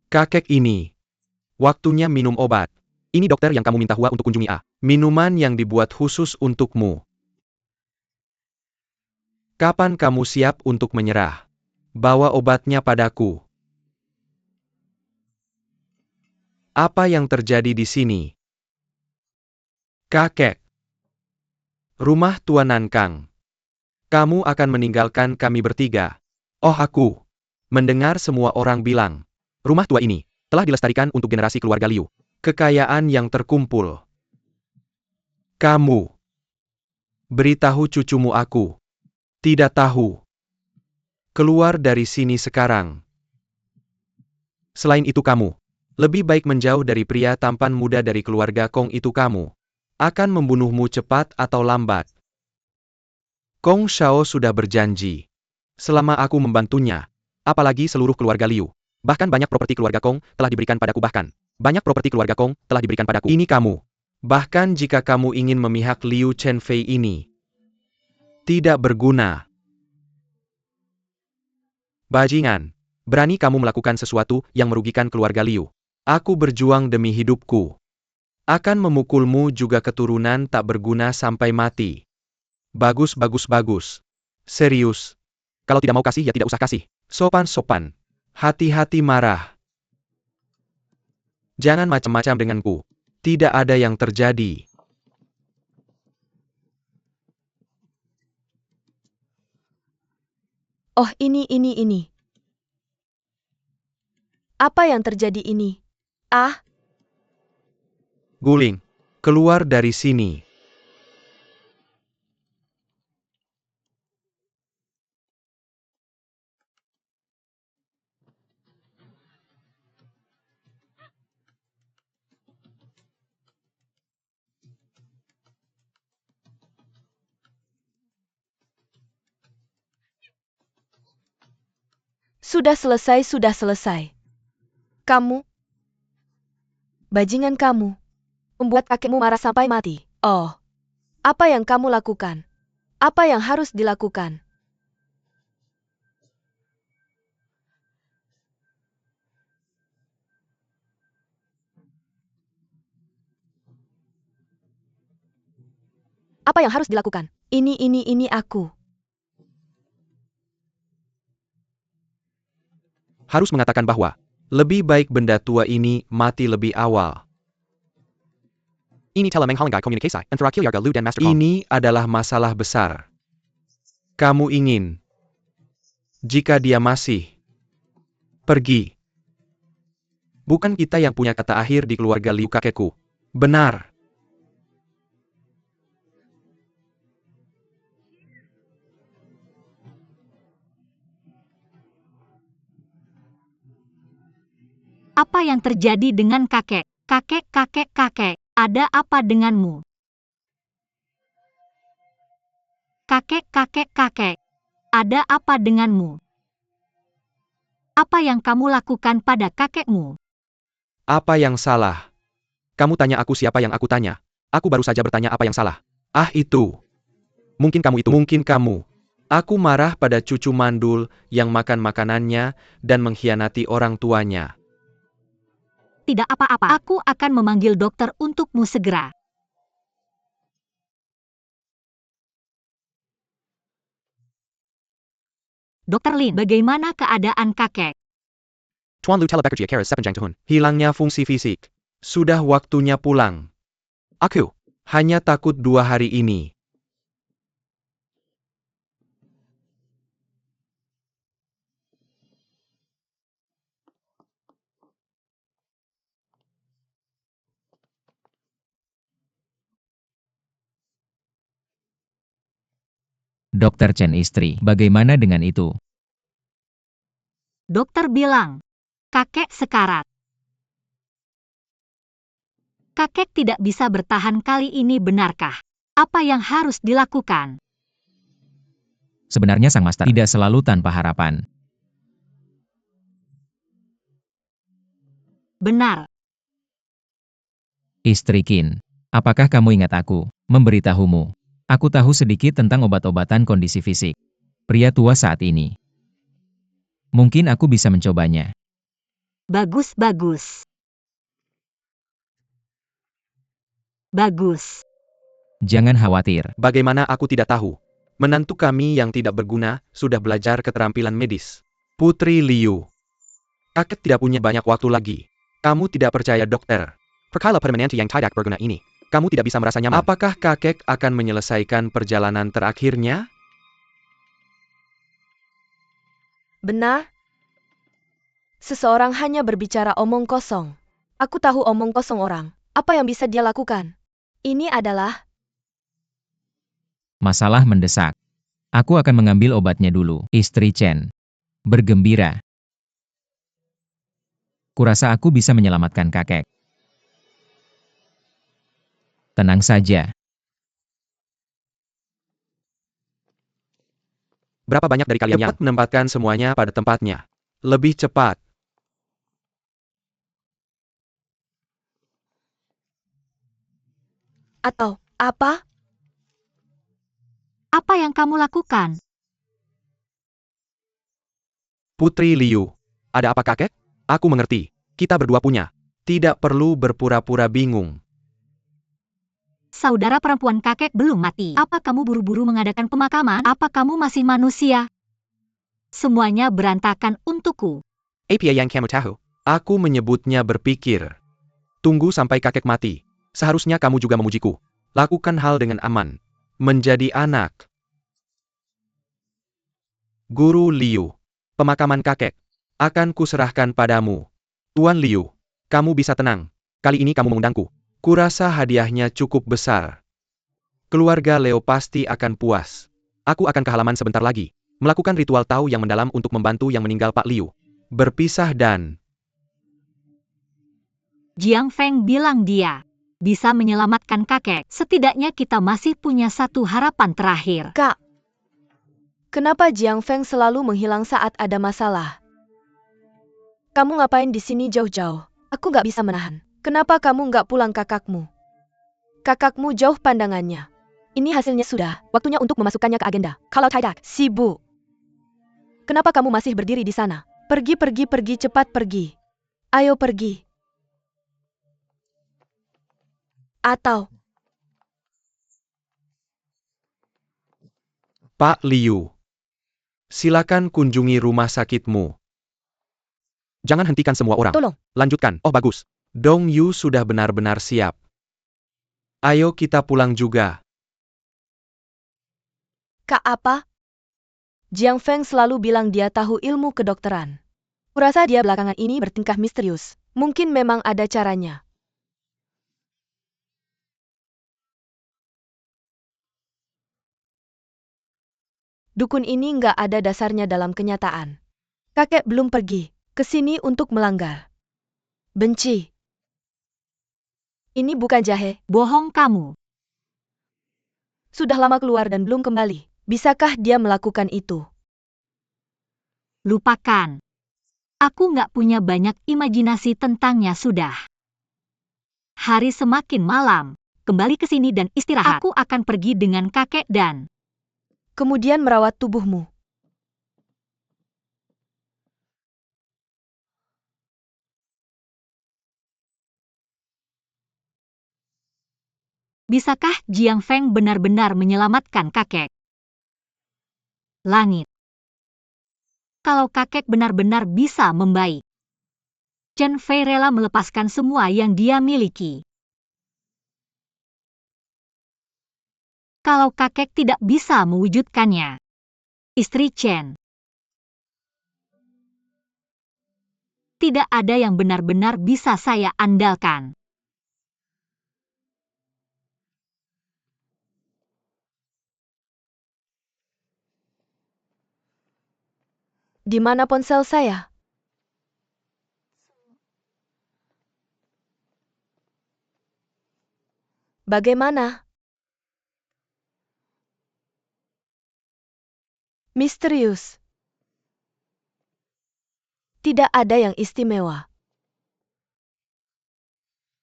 Kakek ini. Waktunya minum obat. Ini dokter yang kamu minta Hua untuk kunjungi A. Minuman yang dibuat khusus untukmu. Kapan kamu siap untuk menyerah? Bawa obatnya padaku. Apa yang terjadi di sini? Kakek. Rumah Tuan Nankang. Kamu akan meninggalkan kami bertiga. Oh aku. Mendengar semua orang bilang. Rumah tua ini telah dilestarikan untuk generasi keluarga Liu. Kekayaan yang terkumpul. Kamu. Beritahu cucumu aku. Tidak tahu. Keluar dari sini sekarang. Selain itu kamu. Lebih baik menjauh dari pria tampan muda dari keluarga Kong itu kamu. Akan membunuhmu cepat atau lambat. Kong Shao sudah berjanji. Selama aku membantunya. Apalagi seluruh keluarga Liu. Bahkan banyak properti keluarga Kong telah diberikan padaku bahkan. Banyak properti keluarga Kong telah diberikan padaku. Ini kamu. Bahkan jika kamu ingin memihak Liu Chenfei ini. Tidak berguna. Bajingan. Berani kamu melakukan sesuatu yang merugikan keluarga Liu. Aku berjuang demi hidupku. Akan memukulmu juga keturunan tak berguna sampai mati. Bagus. Serius. Kalau tidak mau kasih ya tidak usah kasih. Sopan. Hati-hati marah. Jangan macam-macam denganku. Tidak ada yang terjadi. Oh ini. Apa yang terjadi ini? Ah, Guling. Keluar dari sini. sudah selesai. Kamu, bajingan kamu, membuat kakekmu marah sampai mati. Oh, apa yang kamu lakukan? Apa yang harus dilakukan? Apa yang harus dilakukan? Ini aku. Harus mengatakan bahwa lebih baik benda tua ini mati lebih awal. Ini telah menghalangi komunikasi antara keluarga Liu dan Master Kong. Ini adalah masalah besar. Kamu ingin jika dia masih pergi. Bukan kita yang punya kata akhir di keluarga Liu kakekku. Benar. Apa yang terjadi dengan kakek? Kakek, ada apa denganmu? Kakek, ada apa denganmu? Apa yang kamu lakukan pada kakekmu? Apa yang salah? Kamu tanya aku siapa yang aku tanya. Aku baru saja bertanya apa yang salah. Ah itu. Mungkin kamu. Aku marah pada cucu mandul yang makan makanannya dan mengkhianati orang tuanya. Tidak apa-apa, aku akan memanggil dokter untukmu segera. Dokter Lin, bagaimana keadaan kakek? Tuan Lu Telebekerja Keras Sepenjang Tahun. Hilangnya fungsi fisik. Sudah waktunya pulang. Aku hanya takut 2 hari ini. Dokter Chen istri, bagaimana dengan itu? Dokter bilang, kakek sekarat. Kakek tidak bisa bertahan kali ini, benarkah? Apa yang harus dilakukan? Sebenarnya sang master tidak selalu tanpa harapan. Benar. Istri Qin, apakah kamu ingat aku memberitahumu? Aku tahu sedikit tentang obat-obatan kondisi fisik pria tua saat ini. Mungkin aku bisa mencobanya. Bagus, bagus. Bagus. Jangan khawatir. Bagaimana aku tidak tahu? Menantu kami yang tidak berguna sudah belajar keterampilan medis. Putri Liu. Kakek tidak punya banyak waktu lagi. Kamu tidak percaya dokter? Perkara permanente yang tidak berguna ini, kamu tidak bisa merasa nyaman. Apakah kakek akan menyelesaikan perjalanan terakhirnya? Benar? Seseorang hanya berbicara omong kosong. Aku tahu omong kosong orang. Apa yang bisa dia lakukan? Ini adalah... Masalah mendesak. Aku akan mengambil obatnya dulu. Istri Chen bergembira. Kurasa aku bisa menyelamatkan kakek. Tenang saja. Berapa banyak dari kalian yang menempatkan semuanya pada tempatnya? Lebih cepat. Atau, apa? Apa yang kamu lakukan? Putri Liu. Ada apa kakek? Aku mengerti. Kita berdua punya. Tidak perlu berpura-pura bingung. Saudara perempuan kakek belum mati. Apa kamu buru-buru mengadakan pemakaman? Apa kamu masih manusia? Semuanya berantakan untukku. Apa yang kamu tahu? Aku menyebutnya berpikir. Tunggu sampai kakek mati. Seharusnya kamu juga memujiku. Lakukan hal dengan aman. Menjadi anak. Guru Liu. Pemakaman kakek. Akan kuserahkan padamu. Tuan Liu. Kamu bisa tenang. Kali ini kamu mengundangku. Kurasa hadiahnya cukup besar. Keluarga Leo pasti akan puas. Aku akan ke halaman sebentar lagi. Melakukan ritual tahu yang mendalam untuk membantu yang meninggal Pak Liu. Berpisah dan... Jiang Feng bilang dia bisa menyelamatkan kakek. Setidaknya kita masih punya satu harapan terakhir. Kak, kenapa Jiang Feng selalu menghilang saat ada masalah? Kamu ngapain di sini jauh-jauh? Aku nggak bisa menahan. Kenapa kamu nggak pulang kakakmu? Kakakmu jauh pandangannya. Ini hasilnya sudah. Waktunya untuk memasukkannya ke agenda. Kalau tidak, sibuk. Kenapa kamu masih berdiri di sana? Pergi, pergi, pergi, cepat pergi. Ayo pergi. Atau... Pak Liu. Silakan kunjungi rumah sakitmu. Jangan hentikan semua orang. Tolong. Lanjutkan. Oh bagus. Dong Yu sudah benar-benar siap. Ayo kita pulang juga. Kak apa? Jiang Feng selalu bilang dia tahu ilmu kedokteran. Kurasa dia belakangan ini bertingkah misterius. Mungkin memang ada caranya. Dukun ini nggak ada dasarnya dalam kenyataan. Kakek belum pergi ke sini untuk melanggar. Benci. Ini bukan jahe. Bohong kamu. Sudah lama keluar dan belum kembali. Bisakah dia melakukan itu? Lupakan. Aku nggak punya banyak imajinasi tentangnya sudah. Hari semakin malam. Kembali ke sini dan istirahat. Aku akan pergi dengan kakek dan... Kemudian merawat tubuhmu. Bisakah Jiang Feng benar-benar menyelamatkan kakek? Langit. Kalau kakek benar-benar bisa membaik, Chen Fei rela melepaskan semua yang dia miliki. Kalau kakek tidak bisa mewujudkannya, istri Chen, tidak ada yang benar-benar bisa saya andalkan. Di mana ponsel saya? Bagaimana? Misterius. Tidak ada yang istimewa.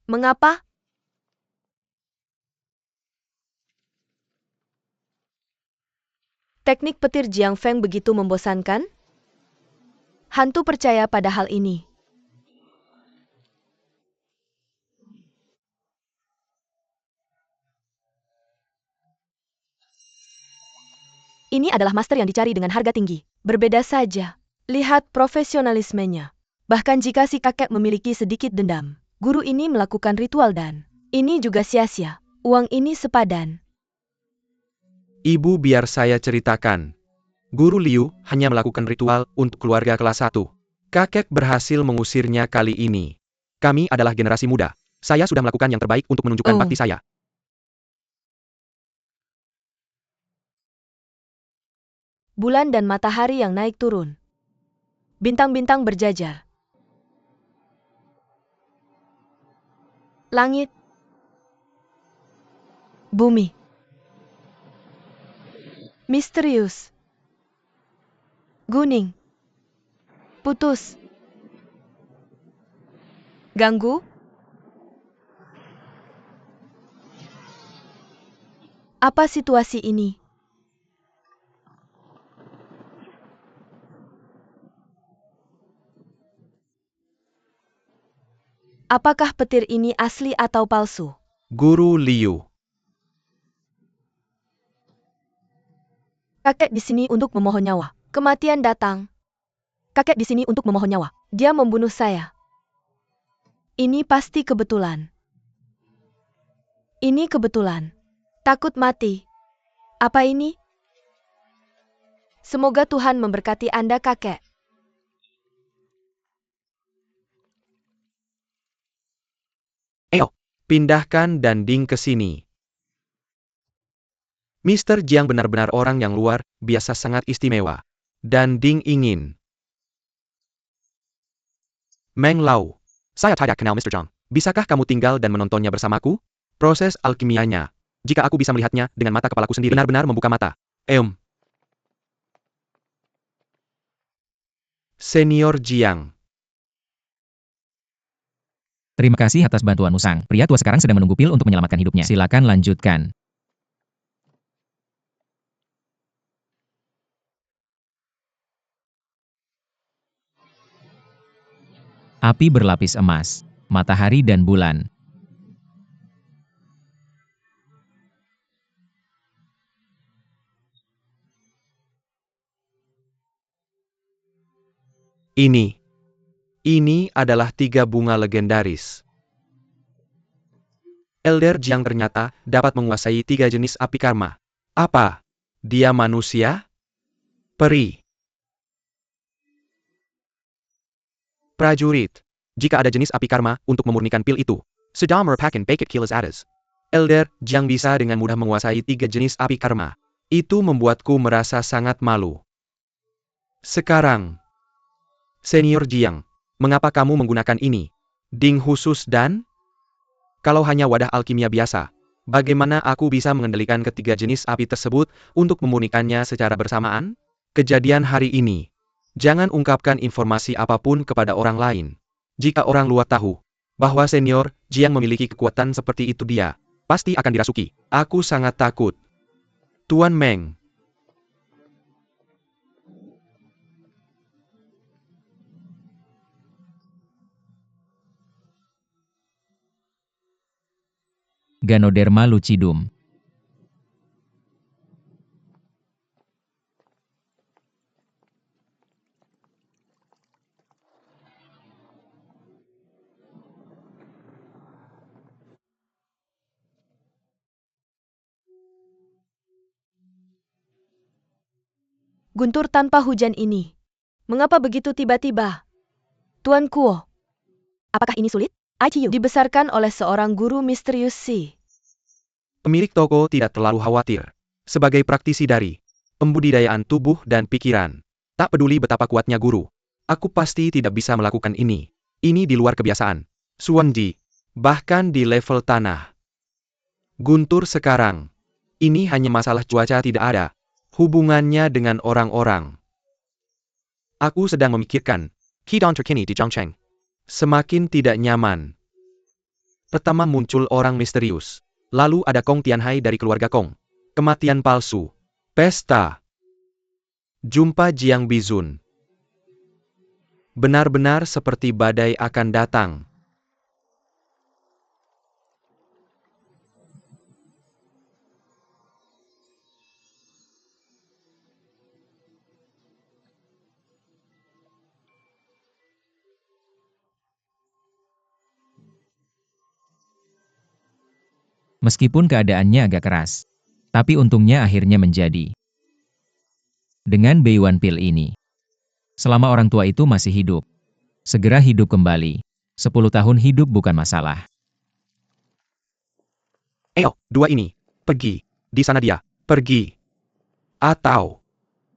Mengapa? Teknik petir Jiang Feng begitu membosankan? Hantu percaya pada hal ini. Ini adalah master yang dicari dengan harga tinggi. Berbeda saja. Lihat profesionalismenya. Bahkan jika si kakek memiliki sedikit dendam, guru ini melakukan ritual dan ini juga sia-sia. Uang ini sepadan. Ibu, biar saya ceritakan. Guru Liu hanya melakukan ritual untuk keluarga kelas 1. Kakek berhasil mengusirnya kali ini. Kami adalah generasi muda. Saya sudah melakukan yang terbaik untuk menunjukkan bakti saya. Bulan dan matahari yang naik turun. Bintang-bintang berjajar. Langit. Bumi. Misterius. Kuning. Putus. Ganggu? Apa situasi ini? Apakah petir ini asli atau palsu? Guru Liu. Kakek di sini untuk memohon nyawa. Kematian datang. Kakek di sini untuk memohon nyawa. Dia membunuh saya. Ini pasti kebetulan. Ini kebetulan. Takut mati. Apa ini? Semoga Tuhan memberkati Anda, kakek. Pindahkan Danding ke sini. Mr. Jiang benar-benar orang yang luar biasa, sangat istimewa. Danding ingin. Meng Lao. Saya tidak kenal Mr. Jiang. Bisakah kamu tinggal dan menontonnya bersamaku? Proses alkimianya. Jika aku bisa melihatnya dengan mata kepalaku sendiri, benar-benar membuka mata. Senior Jiang. Terima kasih atas bantuanmu, Sang. Pria tua sekarang sedang menunggu pil untuk menyelamatkan hidupnya. Silakan lanjutkan. Api berlapis emas, matahari dan bulan. Ini adalah 3 bunga legendaris. Elder Jiang ternyata dapat menguasai 3 jenis api karma. Apa? Dia manusia? Peri? Prajurit? Jika ada jenis api karma untuk memurnikan pil itu, sedang merupakan paket kilas atas. Elder Jiang bisa dengan mudah menguasai 3 jenis api karma. Itu membuatku merasa sangat malu. Sekarang, Senior Jiang, mengapa kamu menggunakan ini? Ding khusus dan? Kalau hanya wadah alkimia biasa, bagaimana aku bisa mengendalikan ketiga jenis api tersebut untuk memurnikannya secara bersamaan? Kejadian hari ini. Jangan ungkapkan informasi apapun kepada orang lain. Jika orang luar tahu bahwa Senior Jiang memiliki kekuatan seperti itu, dia pasti akan dirasuki. Aku sangat takut. Tuan Meng. Ganoderma lucidum. Guntur tanpa hujan ini. Mengapa begitu tiba-tiba? Tuan Kuo. Apakah ini sulit? ICU dibesarkan oleh seorang guru misterius si. Pemilik toko tidak terlalu khawatir. Sebagai praktisi dari pembudidayaan tubuh dan pikiran, tak peduli betapa kuatnya guru, aku pasti tidak bisa melakukan ini. Ini di luar kebiasaan. Suanji, bahkan di level tanah. Guntur sekarang. Ini hanya masalah cuaca, tidak ada hubungannya dengan orang-orang. Aku sedang memikirkan keadaan terkini di Zhangcheng. Semakin tidak nyaman. Pertama muncul orang misterius. Lalu ada Kong Tianhai dari keluarga Kong. Kematian palsu. Pesta. Jumpa Jiang Bizun. Benar-benar seperti badai akan datang. Meskipun keadaannya agak keras. Tapi untungnya akhirnya menjadi. Dengan Beiwan Pil ini. Selama orang tua itu masih hidup. Segera hidup kembali. 10 tahun hidup bukan masalah. Ayo, dua ini. Pergi. Di sana dia. Pergi. Atau.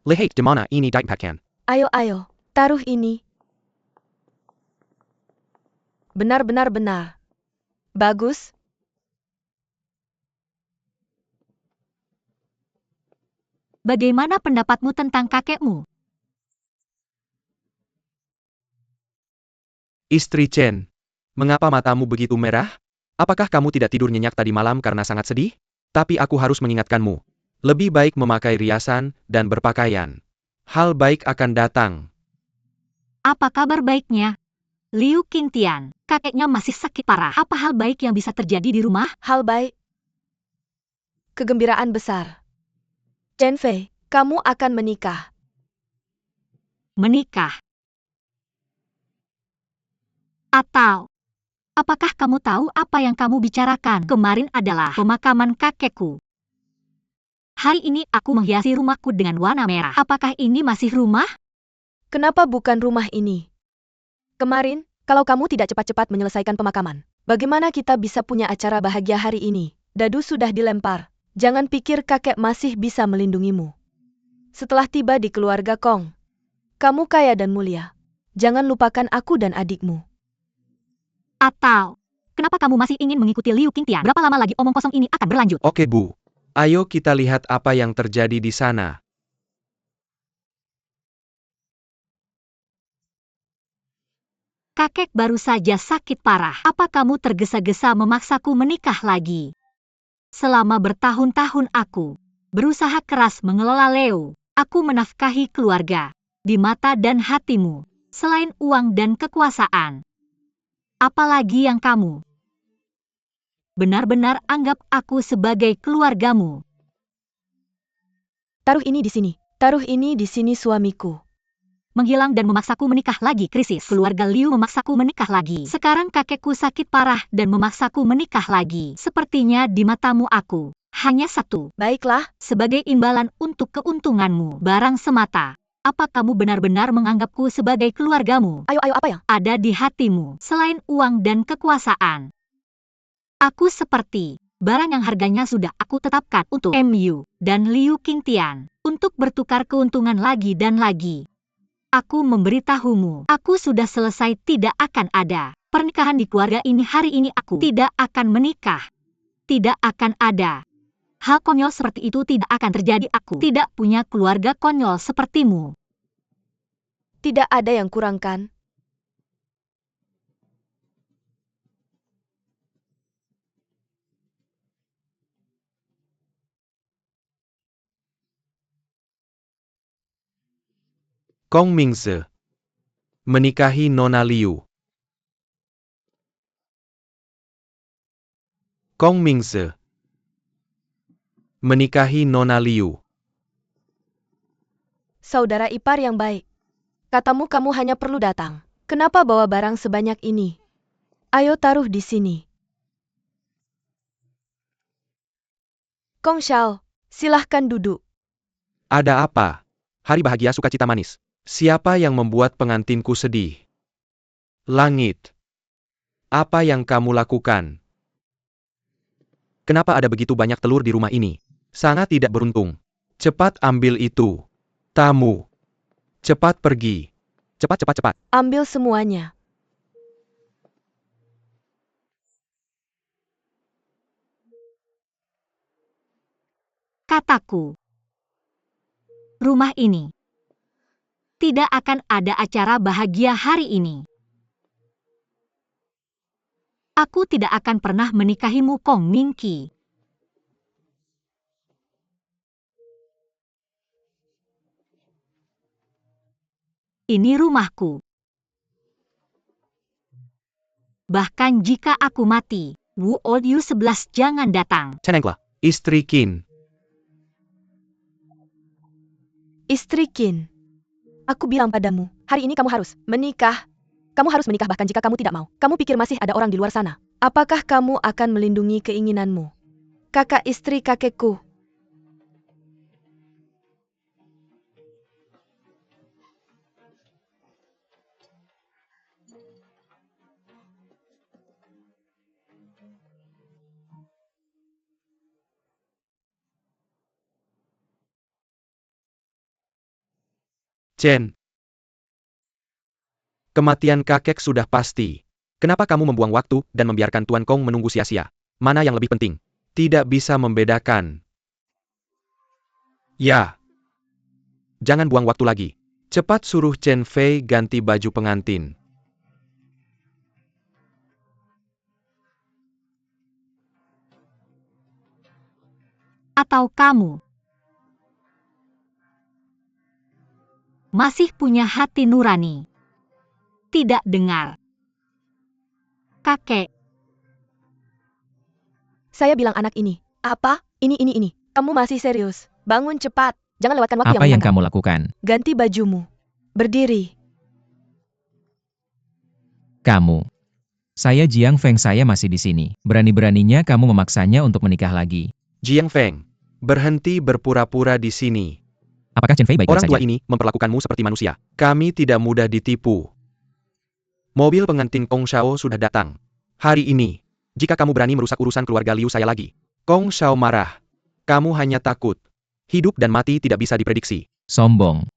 Lihat di mana ini ditempatkan. Ayo, taruh ini. Benar. Bagus. Bagaimana pendapatmu tentang kakekmu? Istri Chen. Mengapa matamu begitu merah? Apakah kamu tidak tidur nyenyak tadi malam karena sangat sedih? Tapi aku harus mengingatkanmu. Lebih baik memakai riasan dan berpakaian. Hal baik akan datang. Apa kabar baiknya? Liu Qingtian, kakeknya masih sakit parah. Apa hal baik yang bisa terjadi di rumah? Hal baik. Kegembiraan besar. Chen Fei, kamu akan menikah. Menikah. Atau, apakah kamu tahu apa yang kamu bicarakan kemarin adalah pemakaman kakekku? Hari ini aku menghiasi rumahku dengan warna merah. Apakah ini masih rumah? Kenapa bukan rumah ini? Kemarin, kalau kamu tidak cepat-cepat menyelesaikan pemakaman, bagaimana kita bisa punya acara bahagia hari ini? Dadu sudah dilempar. Jangan pikir kakek masih bisa melindungimu. Setelah tiba di keluarga Kong, kamu kaya dan mulia. Jangan lupakan aku dan adikmu. Atau, kenapa kamu masih ingin mengikuti Liu Qingtian? Berapa lama lagi omong kosong ini akan berlanjut? Oke, Bu. Ayo kita lihat apa yang terjadi di sana. Kakek baru saja sakit parah. Apa kamu tergesa-gesa memaksaku menikah lagi? Selama bertahun-tahun aku berusaha keras mengelola Leo. Aku menafkahi keluarga di mata dan hatimu. Selain uang dan kekuasaan. Apalagi yang kamu benar-benar anggap aku sebagai keluargamu. Taruh ini di sini. Taruh ini di sini suamiku. Menghilang dan memaksaku menikah lagi. Krisis. Keluarga Liu memaksaku menikah lagi. Sekarang kakekku sakit parah dan memaksaku menikah lagi. Sepertinya di matamu aku hanya satu. Baiklah. Sebagai imbalan untuk keuntunganmu. Barang semata. Apa kamu benar-benar menganggapku sebagai keluargamu? Ayo, apa yang ada di hatimu selain uang dan kekuasaan? Aku seperti barang yang harganya sudah aku tetapkan untuk MU dan Liu Qingtian untuk bertukar keuntungan lagi dan lagi. Aku memberitahumu, aku sudah selesai, tidak akan ada pernikahan di keluarga ini hari ini. Aku tidak akan menikah. Tidak akan ada. Hal konyol seperti itu tidak akan terjadi. Aku tidak punya keluarga konyol sepertimu. Tidak ada yang kurang kan? Kong Mingse. Menikahi Nona Liu. Kong Mingse. Menikahi Nona Liu. Saudara ipar yang baik. Katamu kamu hanya perlu datang. Kenapa bawa barang sebanyak ini? Ayo taruh di sini. Kong Xiao, silahkan duduk. Ada apa? Hari bahagia sukacita manis. Siapa yang membuat pengantinku sedih? Langit. Apa yang kamu lakukan? Kenapa ada begitu banyak telur di rumah ini? Sangat tidak beruntung. Cepat ambil itu. Tamu. Cepat pergi. Cepat. Ambil semuanya. Kataku, rumah ini tidak akan ada acara bahagia hari ini. Aku tidak akan pernah menikahimu, Kong Mingqi. Ini rumahku. Bahkan jika aku mati, Wu Old Yu 11 jangan datang. Cenenglah, istri Qin. Istri Qin. Aku bilang padamu, hari ini kamu harus menikah. Kamu harus menikah bahkan jika kamu tidak mau. Kamu pikir masih ada orang di luar sana? Apakah kamu akan melindungi keinginanmu? kakak istri kakekku. Chen, kematian kakek sudah pasti. Kenapa kamu membuang waktu dan membiarkan Tuan Kong menunggu sia-sia? Mana yang lebih penting? Tidak bisa membedakan. Ya. Jangan buang waktu lagi. Cepat suruh Chen Fei ganti baju pengantin. Atau kamu masih punya hati nurani? Tidak dengar. Kakek, Saya bilang anak ini. Apa? Ini. Kamu masih serius? Bangun cepat. Jangan lewatkan waktu Apa yang menyenangkan. kamu lakukan? Ganti bajumu. Berdiri. Kamu. Saya Jiang Feng, saya masih di sini. Berani-beraninya kamu memaksanya untuk menikah lagi. Jiang Feng, berhenti berpura-pura di sini. Apakah Chen Fei baik-baik Orang saja? tua ini memperlakukanmu seperti manusia. Kami tidak mudah ditipu. Mobil pengantin Kong Shao sudah datang. Hari ini, jika kamu berani merusak urusan keluarga Liu saya lagi. Kong Shao marah. Kamu hanya takut. Hidup dan mati tidak bisa diprediksi. Sombong.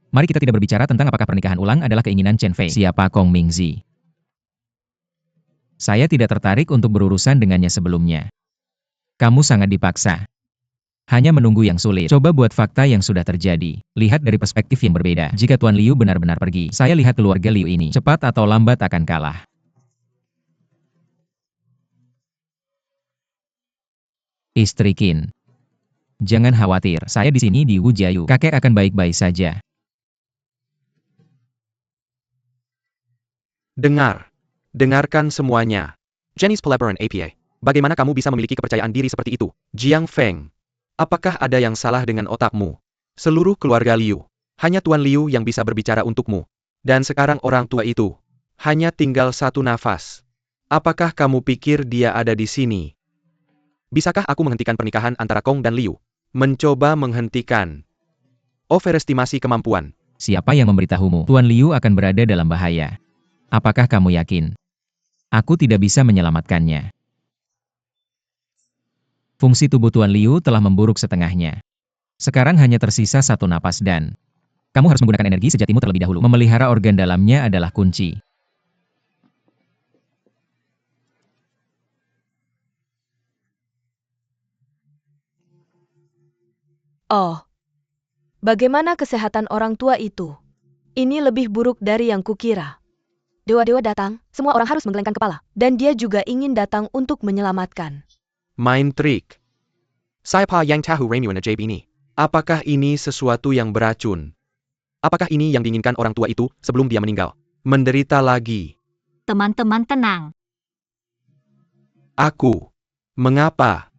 Mari kita tidak berbicara tentang apakah pernikahan ulang adalah keinginan Chen Fei. Siapa Kong Mingzi? Saya tidak tertarik untuk berurusan dengannya sebelumnya. Kamu sangat dipaksa. Hanya menunggu yang sulit. Coba buat fakta yang sudah terjadi. Lihat dari perspektif yang berbeda. Jika Tuan Liu benar-benar pergi, saya lihat keluarga Liu ini cepat atau lambat akan kalah. Istri Qin. Jangan khawatir, saya di sini di Wujiayu. Kakek akan baik-baik saja. Dengarkan semuanya. Chinese Peleparan APA. Bagaimana kamu bisa memiliki kepercayaan diri seperti itu? Jiang Feng. Apakah ada yang salah dengan otakmu? Seluruh keluarga Liu. Hanya Tuan Liu yang bisa berbicara untukmu. Dan sekarang orang tua itu. Hanya tinggal satu nafas. Apakah kamu pikir dia ada di sini? Bisakah aku menghentikan pernikahan antara Kong dan Liu? Mencoba menghentikan. Overestimasi kemampuan. Siapa yang memberitahumu? Tuan Liu akan berada dalam bahaya. Apakah kamu yakin? Aku tidak bisa menyelamatkannya. Fungsi tubuh Tuan Liu telah memburuk setengahnya. Sekarang hanya tersisa satu napas dan kamu harus menggunakan energi sejatimu terlebih dahulu. Memelihara organ dalamnya adalah kunci. Oh. Bagaimana kesehatan orang tua itu? Ini lebih buruk dari yang kukira. Dewa-dewa datang, semua orang harus menggelengkan kepala. Dan dia juga ingin datang untuk menyelamatkan. Main trik. Siapa yang tahu ramuan ajaib ini? Apakah ini sesuatu yang beracun? Apakah ini yang diinginkan orang tua itu sebelum dia meninggal? Menderita lagi. teman-teman tenang. Aku. Mengapa?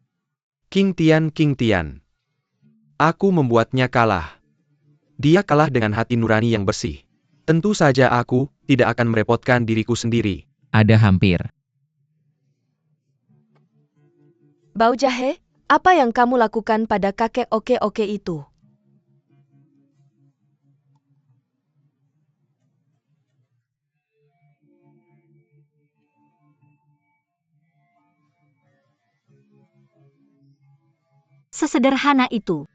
King Tian. Aku membuatnya kalah. Dia kalah dengan hati nurani yang bersih. Tentu saja aku tidak akan merepotkan diriku sendiri. Ada hampir. Bau jahe, apa yang kamu lakukan pada kakek oke-oke itu? Sesederhana itu.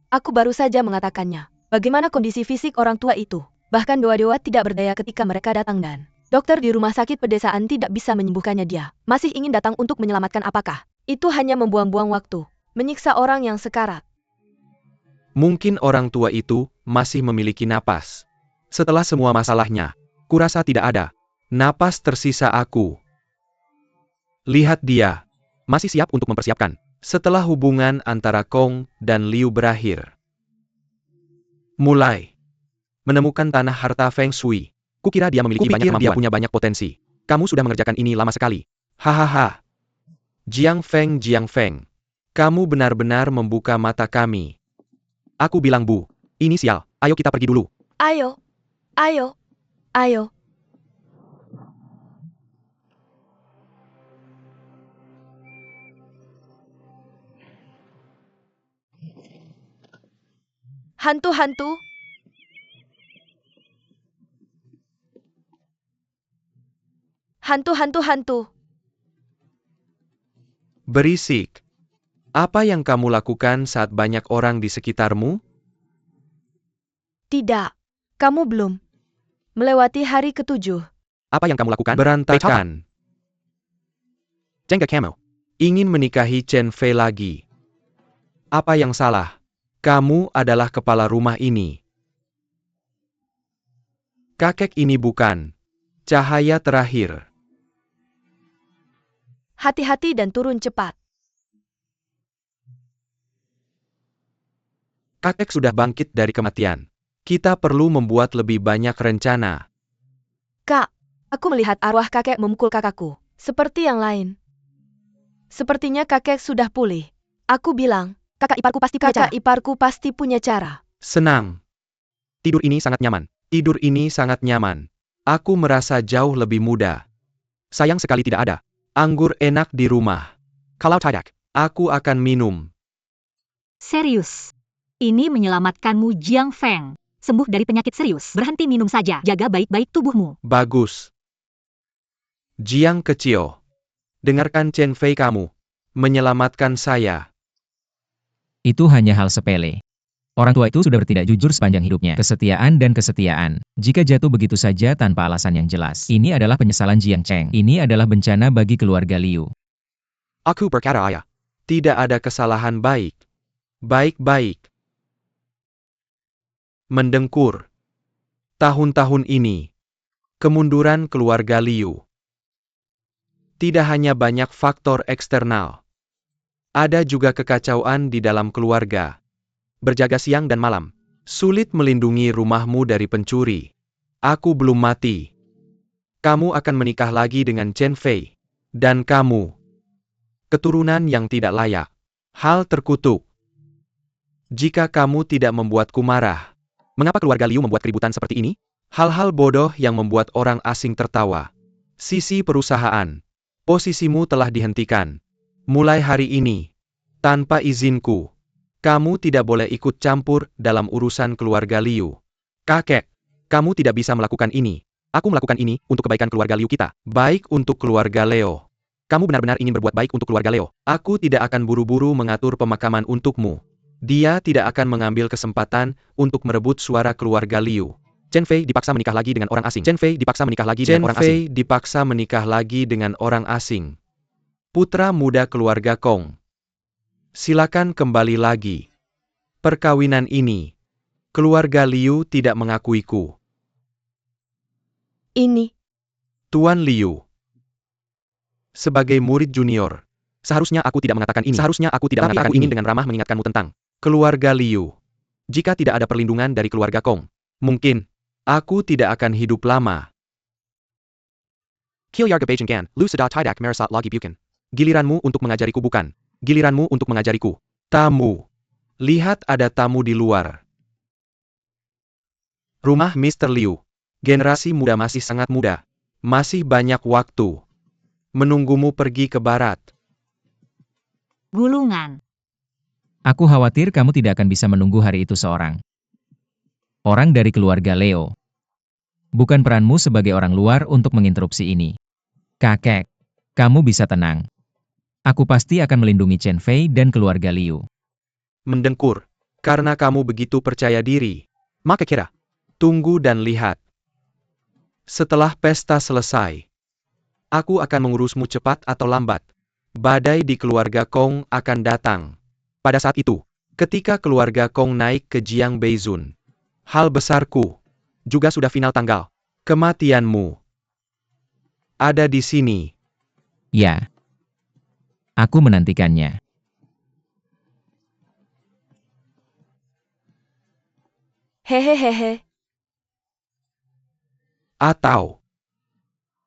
Aku baru saja mengatakannya. Bagaimana kondisi fisik orang tua itu? Bahkan dewa-dewa tidak berdaya ketika mereka datang dan dokter di rumah sakit pedesaan tidak bisa menyembuhkannya dia. Masih ingin datang untuk menyelamatkan apakah? Itu hanya membuang-buang waktu. Menyiksa orang yang sekarat. Mungkin orang tua itu masih memiliki napas. Setelah semua masalahnya, kurasa tidak ada. Napas tersisa aku. Lihat dia. Masih siap untuk mempersiapkan. Setelah hubungan antara Kong dan Liu berakhir. Mulai. Menemukan tanah harta Feng Shui. Kukira dia memiliki banyak kemampuan. Dia punya banyak potensi. Kamu sudah mengerjakan ini lama sekali. Hahaha. Jiang Feng. Kamu benar-benar membuka mata kami. Aku bilang Bu. Ini sial. Ayo kita pergi dulu. Ayo. Hantu-hantu? Hantu-hantu-hantu. Berisik. Apa yang kamu lakukan saat banyak orang di sekitarmu? Tidak. Kamu belum melewati hari ke-7. Apa yang kamu lakukan? Berantakan. Jengga kamu. Ingin menikahi Chen Fei lagi. Apa yang salah? Kamu adalah kepala rumah ini. Kakek ini bukan cahaya terakhir. Hati-hati dan turun cepat. Kakek sudah bangkit dari kematian. Kita perlu membuat lebih banyak rencana. Kak, aku melihat arwah kakek memukul kakakku. Seperti yang lain. Sepertinya kakek sudah pulih. Aku bilang, kakak iparku pasti punya cara. Senang. Tidur ini sangat nyaman. Tidur ini sangat nyaman. Aku merasa jauh lebih muda. Sayang sekali tidak ada anggur enak di rumah. Kalau tidak, aku akan minum. Serius. Ini menyelamatkanmu, Jiang Feng. Sembuh dari penyakit serius. Berhenti minum saja. Jaga baik-baik tubuhmu. Bagus. Jiang kecil. Dengarkan Chen Fei kamu. Menyelamatkan saya. Itu hanya hal sepele. Orang tua itu sudah bertindak jujur sepanjang hidupnya. Kesetiaan dan kesetiaan. Jika jatuh begitu saja tanpa alasan yang jelas. Ini adalah penyesalan Jiang Cheng. Ini adalah bencana bagi keluarga Liu. Aku berkata ayah. Tidak ada kesalahan baik. Baik-baik. Mendengkur. Tahun-tahun ini. Kemunduran keluarga Liu. Tidak hanya banyak faktor eksternal. Ada juga kekacauan di dalam keluarga. Berjaga siang dan malam. Sulit melindungi rumahmu dari pencuri. Aku belum mati. Kamu akan menikah lagi dengan Chen Fei. Dan kamu. Keturunan yang tidak layak. Hal terkutuk. Jika kamu tidak membuatku marah. Mengapa keluarga Liu membuat keributan seperti ini? Hal-hal bodoh yang membuat orang asing tertawa. Sisi perusahaan. Posisimu telah dihentikan. Mulai hari ini. Tanpa izinku. Kamu tidak boleh ikut campur dalam urusan keluarga Liu. Kakek, kamu tidak bisa melakukan ini. Aku melakukan ini untuk kebaikan keluarga Liu kita. Baik untuk keluarga Leo. Kamu benar-benar ingin berbuat baik untuk keluarga Leo. Aku tidak akan buru-buru mengatur pemakaman untukmu. Dia tidak akan mengambil kesempatan untuk merebut suara keluarga Liu. Chen Fei dipaksa menikah lagi dengan orang asing. Chen Fei dipaksa menikah lagi dengan orang asing. Chen Fei dipaksa menikah lagi dengan orang asing. Putra muda keluarga Kong. Silakan kembali lagi. Perkawinan ini. Keluarga Liu tidak mengakuiku. Ini. Tuan Liu. Sebagai murid junior. Seharusnya aku tidak mengatakan ini. Seharusnya aku tidak mengatakan ini dengan ramah mengingatkanmu tentang keluarga Liu. Jika tidak ada perlindungan dari keluarga Kong. Mungkin. Aku tidak akan hidup lama. Kilyarga Beijinggan, Lu Sedar Tidak Merasat Lagi Bukan. Giliranmu untuk mengajariku bukan. Giliranmu untuk mengajariku. Tamu. Lihat ada tamu di luar. Rumah Mr. Liu. Generasi muda masih sangat muda. Masih banyak waktu. Menunggumu pergi ke barat. Gulungan. Aku khawatir kamu tidak akan bisa menunggu hari itu seorang. Orang dari keluarga Leo. Bukan peranmu sebagai orang luar untuk menginterupsi ini. Kakek, kamu bisa tenang. Aku pasti akan melindungi Chen Fei dan keluarga Liu. Mendengkur. Karena kamu begitu percaya diri. Maka kira. Tunggu dan lihat. Setelah pesta selesai. Aku akan mengurusmu cepat atau lambat. Badai di keluarga Kong akan datang. Pada saat itu, ketika keluarga Kong naik ke Jiang Beizun. Hal besarku. Juga sudah final tanggal. Kematianmu. Ada di sini. Ya. Aku menantikannya. Hehehehe. Atau.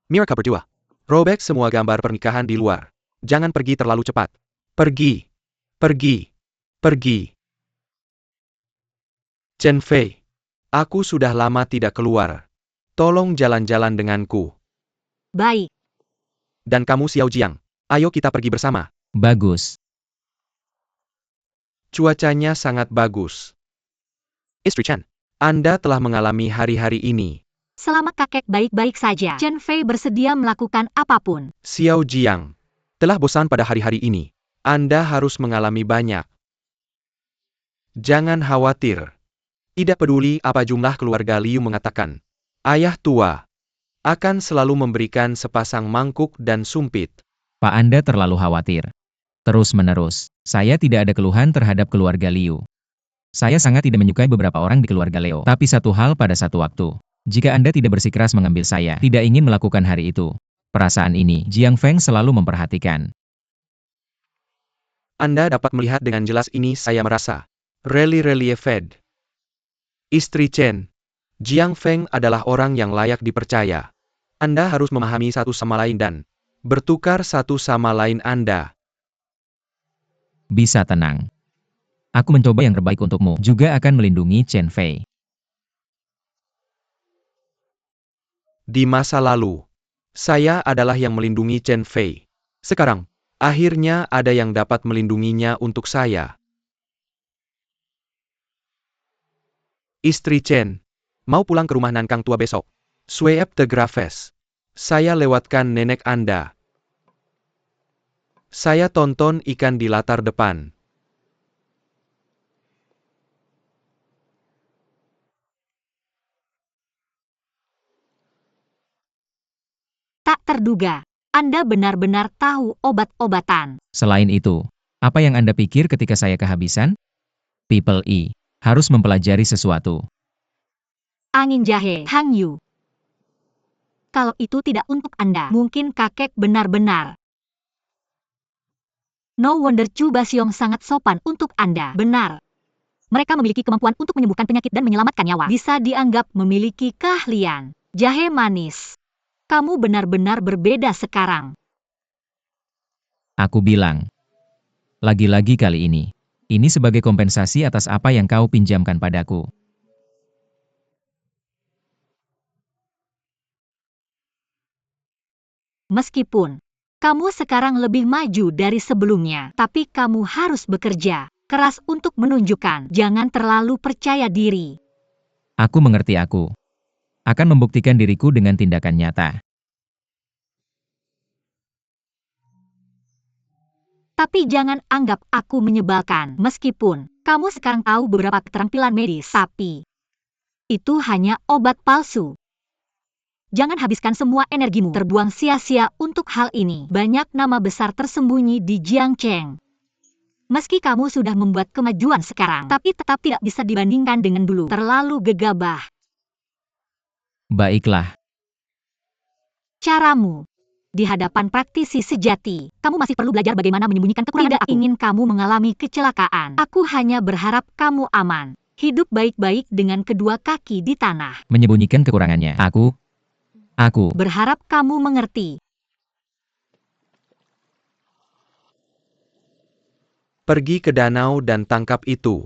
Mereka berdua. Robek semua gambar pernikahan di luar. Jangan pergi terlalu cepat. Pergi. Pergi. Pergi. Chen Fei. Aku sudah lama tidak keluar. Tolong jalan-jalan denganku. Baik. Dan kamu Xiao Jiang. Ayo kita pergi bersama. Bagus. Cuacanya sangat bagus. Istri Chen, Anda telah mengalami hari-hari ini. Selama kakek baik-baik saja, Chen Fei bersedia melakukan apapun. Xiao Jiang, telah bosan pada hari-hari ini. Anda harus mengalami banyak. Jangan khawatir. Tidak peduli apa jumlah keluarga Liu mengatakan. Ayah tua akan selalu memberikan sepasang mangkuk dan sumpit. Pak, Anda terlalu khawatir. Terus-menerus, saya tidak ada keluhan terhadap keluarga Liu. Saya sangat tidak menyukai beberapa orang di keluarga Leo. Tapi satu hal pada satu waktu. Jika Anda tidak bersikeras mengambil saya, tidak ingin melakukan hari itu. Perasaan ini, Jiang Feng selalu memperhatikan. Anda dapat melihat dengan jelas ini saya merasa. Relief. Istri Chen, Jiang Feng adalah orang yang layak dipercaya. Anda harus memahami satu sama lain dan bertukar satu sama lain Anda. Bisa tenang. Aku mencoba yang terbaik untukmu, juga akan melindungi Chen Fei. Di masa lalu, saya adalah yang melindungi Chen Fei. Sekarang, akhirnya ada yang dapat melindunginya untuk saya. Istri Chen, mau pulang ke rumah Nankang tua besok. Suep de Grafes. Saya lewatkan nenek Anda. Saya tonton ikan di latar depan. Tak terduga, Anda benar-benar tahu obat-obatan. Selain itu, apa yang Anda pikir ketika saya kehabisan? People E harus mempelajari sesuatu. Angin jahe, Hang Yu. Kalau itu tidak untuk Anda, mungkin kakek benar-benar. No wonder Chu Basiong sangat sopan untuk Anda. Benar. Mereka memiliki kemampuan untuk menyembuhkan penyakit dan menyelamatkan nyawa. Bisa dianggap memiliki keahlian. Jahe manis. Kamu benar-benar berbeda sekarang. Aku bilang. Lagi-lagi kali ini. Ini sebagai kompensasi atas apa yang kau pinjamkan padaku. Meskipun kamu sekarang lebih maju dari sebelumnya, tapi kamu harus bekerja keras untuk menunjukkan. Jangan terlalu percaya diri. Aku mengerti aku. Akan membuktikan diriku dengan tindakan nyata. Tapi jangan anggap aku menyebalkan. Meskipun kamu sekarang tahu beberapa keterampilan medis, tapi itu hanya obat palsu. Jangan habiskan semua energimu terbuang sia-sia untuk hal ini. Banyak nama besar tersembunyi di Jiangcheng. Meski kamu sudah membuat kemajuan sekarang, tapi tetap tidak bisa dibandingkan dengan dulu. Terlalu gegabah. Baiklah. Caramu. Di hadapan praktisi sejati, kamu masih perlu belajar bagaimana menyembunyikan kekurangan. Tidak ingin kamu mengalami kecelakaan. Aku hanya berharap kamu aman. Hidup baik-baik dengan kedua kaki di tanah. Menyembunyikan kekurangannya. Aku Berharap kamu mengerti. Pergi ke danau dan tangkap itu.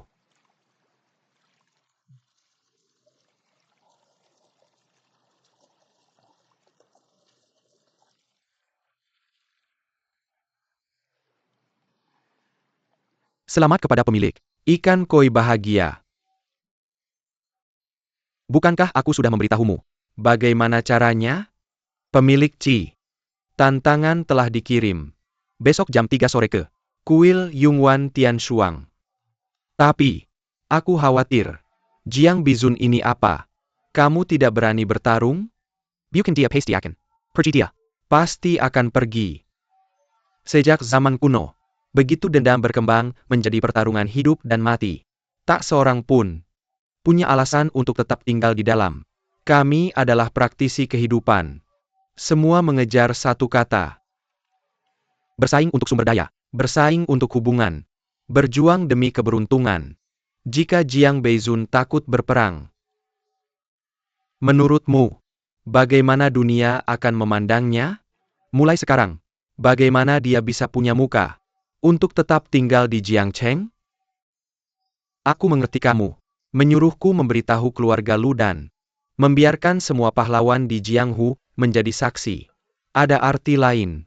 Selamat kepada pemilik ikan koi bahagia. Bukankah aku sudah memberitahumu? Bagaimana caranya? Pemilik Ci. Tantangan telah dikirim. Besok jam 3 sore ke Kuil Yungwan Tianshuang. Tapi, aku khawatir. Jiang Bizun ini apa? Kamu tidak berani bertarung? Bukan dia pasti akan pergi dia. Pasti akan pergi. Sejak zaman kuno, begitu dendam berkembang menjadi pertarungan hidup dan mati. Tak seorang pun punya alasan untuk tetap tinggal di dalam. Kami adalah praktisi kehidupan. Semua mengejar satu kata. Bersaing untuk sumber daya, bersaing untuk hubungan, berjuang demi keberuntungan. Jika Jiang Beizun takut berperang, menurutmu, bagaimana dunia akan memandangnya? Mulai sekarang, bagaimana dia bisa punya muka untuk tetap tinggal di Jiangcheng? Aku mengerti kamu. Menyuruhku memberitahu keluarga Lu dan membiarkan semua pahlawan di Jianghu menjadi saksi. Ada arti lain.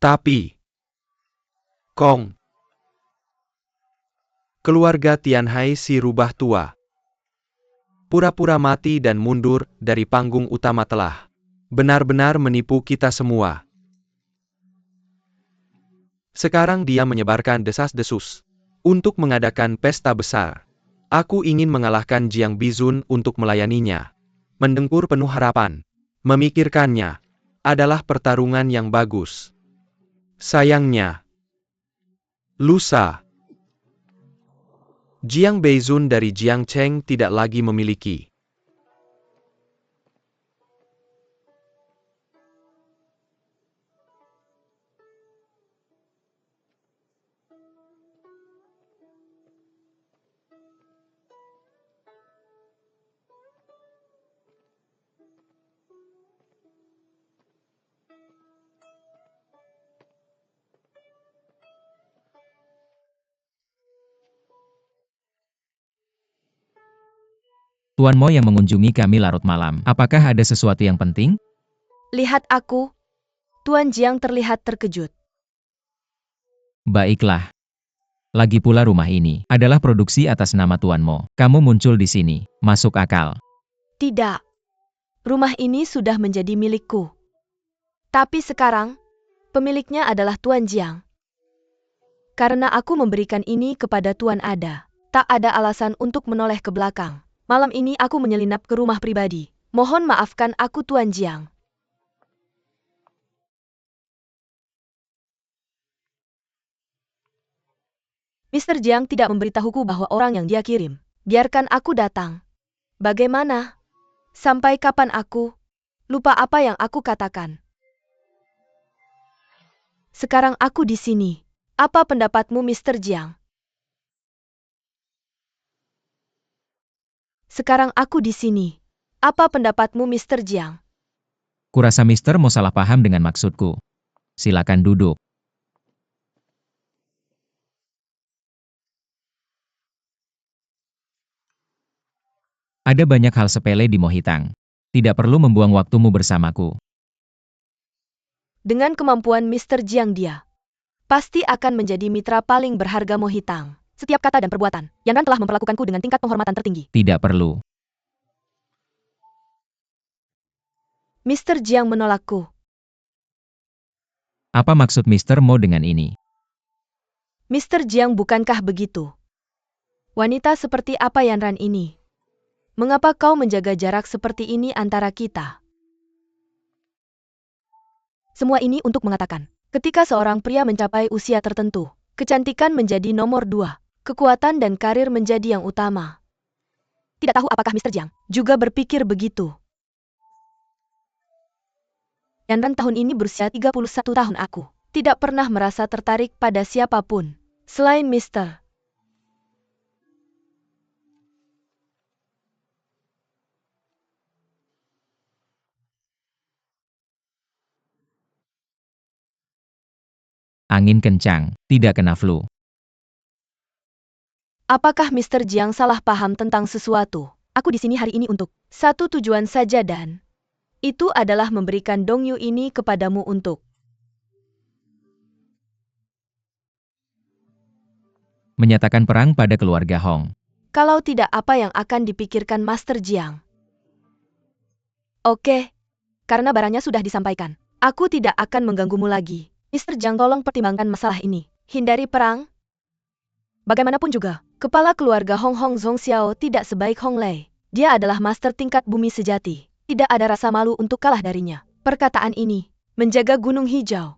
Tapi, Kong, Keluarga Tianhai si rubah tua. Pura-pura mati dan mundur dari panggung utama telah benar-benar menipu kita semua. Sekarang dia menyebarkan desas-desus untuk mengadakan pesta besar. Aku ingin mengalahkan Jiang Bizun untuk melayaninya. Mendengkur penuh harapan. Memikirkannya adalah pertarungan yang bagus. Sayangnya, lusa, Jiang Beizun dari Jiang Cheng tidak lagi memiliki Tuan Mo yang mengunjungi kami larut malam. Apakah ada sesuatu yang penting? Lihat aku. Tuan Jiang terlihat terkejut. Baiklah. Lagi pula rumah ini adalah produksi atas nama Tuan Mo. Kamu muncul di sini. Masuk akal. Tidak. Rumah ini sudah menjadi milikku. Tapi sekarang, pemiliknya adalah Tuan Jiang. Karena aku memberikan ini kepada Tuan Ada, tak ada alasan untuk menoleh ke belakang. Malam ini aku menyelinap ke rumah pribadi. Mohon maafkan aku Tuan Jiang. Mr. Jiang tidak memberitahuku bahwa orang yang dia kirim. Biarkan aku datang. Bagaimana? Sampai kapan aku lupa apa yang aku katakan? Sekarang aku di sini. Apa pendapatmu, Mr. Jiang? Sekarang aku di sini. Apa pendapatmu, Mr. Jiang? Kurasa Mister Mo salah paham dengan maksudku. Silakan duduk. Ada banyak hal sepele di Mohitang. Tidak perlu membuang waktumu bersamaku. Dengan kemampuan Mr. Jiang dia, pasti akan menjadi mitra paling berharga Mohitang. Setiap kata dan perbuatan, Yan Ran telah memperlakukanku dengan tingkat penghormatan tertinggi. Tidak perlu. Mr. Jiang menolakku. Apa maksud Mister Mo dengan ini? Mr. Jiang bukankah begitu? Wanita seperti apa Yan Ran ini? Mengapa kau menjaga jarak seperti ini antara kita? Semua ini untuk mengatakan, ketika seorang pria mencapai usia tertentu, kecantikan menjadi nomor 2, kekuatan dan karir menjadi yang utama. Tidak tahu apakah Mr. Jiang juga berpikir begitu. Yan Ran tahun ini berusia 31 tahun aku. Tidak pernah merasa tertarik pada siapapun selain Mr. Angin kencang, tidak kena flu. Apakah Mr. Jiang salah paham tentang sesuatu? Aku di sini hari ini untuk satu tujuan saja dan itu adalah memberikan Dongyu ini kepadamu untuk Menyatakan perang pada keluarga Hong. kalau tidak apa yang akan dipikirkan Master Jiang. Oke, karena barangnya sudah disampaikan. Aku tidak akan mengganggumu lagi. Mr. Jiang tolong pertimbangkan masalah ini. Hindari perang. Bagaimanapun juga, kepala keluarga Hong Hong Zhong Xiao tidak sebaik Hong Lei. Dia adalah master tingkat bumi sejati. Tidak ada rasa malu untuk kalah darinya. Perkataan ini, menjaga gunung hijau.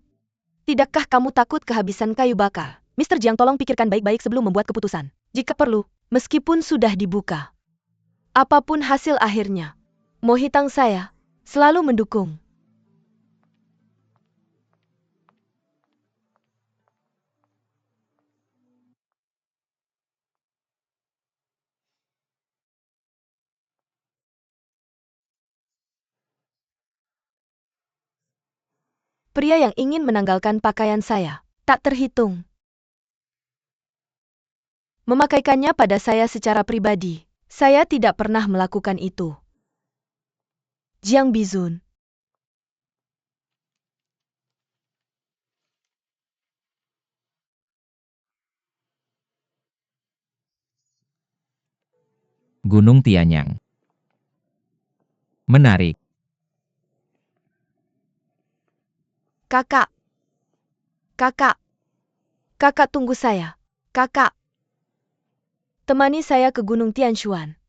Tidakkah kamu takut kehabisan kayu bakar? Mr. Jiang tolong pikirkan baik-baik sebelum membuat keputusan. Jika perlu, meskipun sudah dibuka. Apapun hasil akhirnya, Mohitang saya selalu mendukung. Pria yang ingin menanggalkan pakaian saya, tak terhitung. Memakaikannya pada saya secara pribadi, saya tidak pernah melakukan itu. Jiang Bizun. Gunung Tianyang. Menarik. Kakak. Kakak. Kakak tunggu saya. Kakak. Temani saya ke Gunung Tianshuan.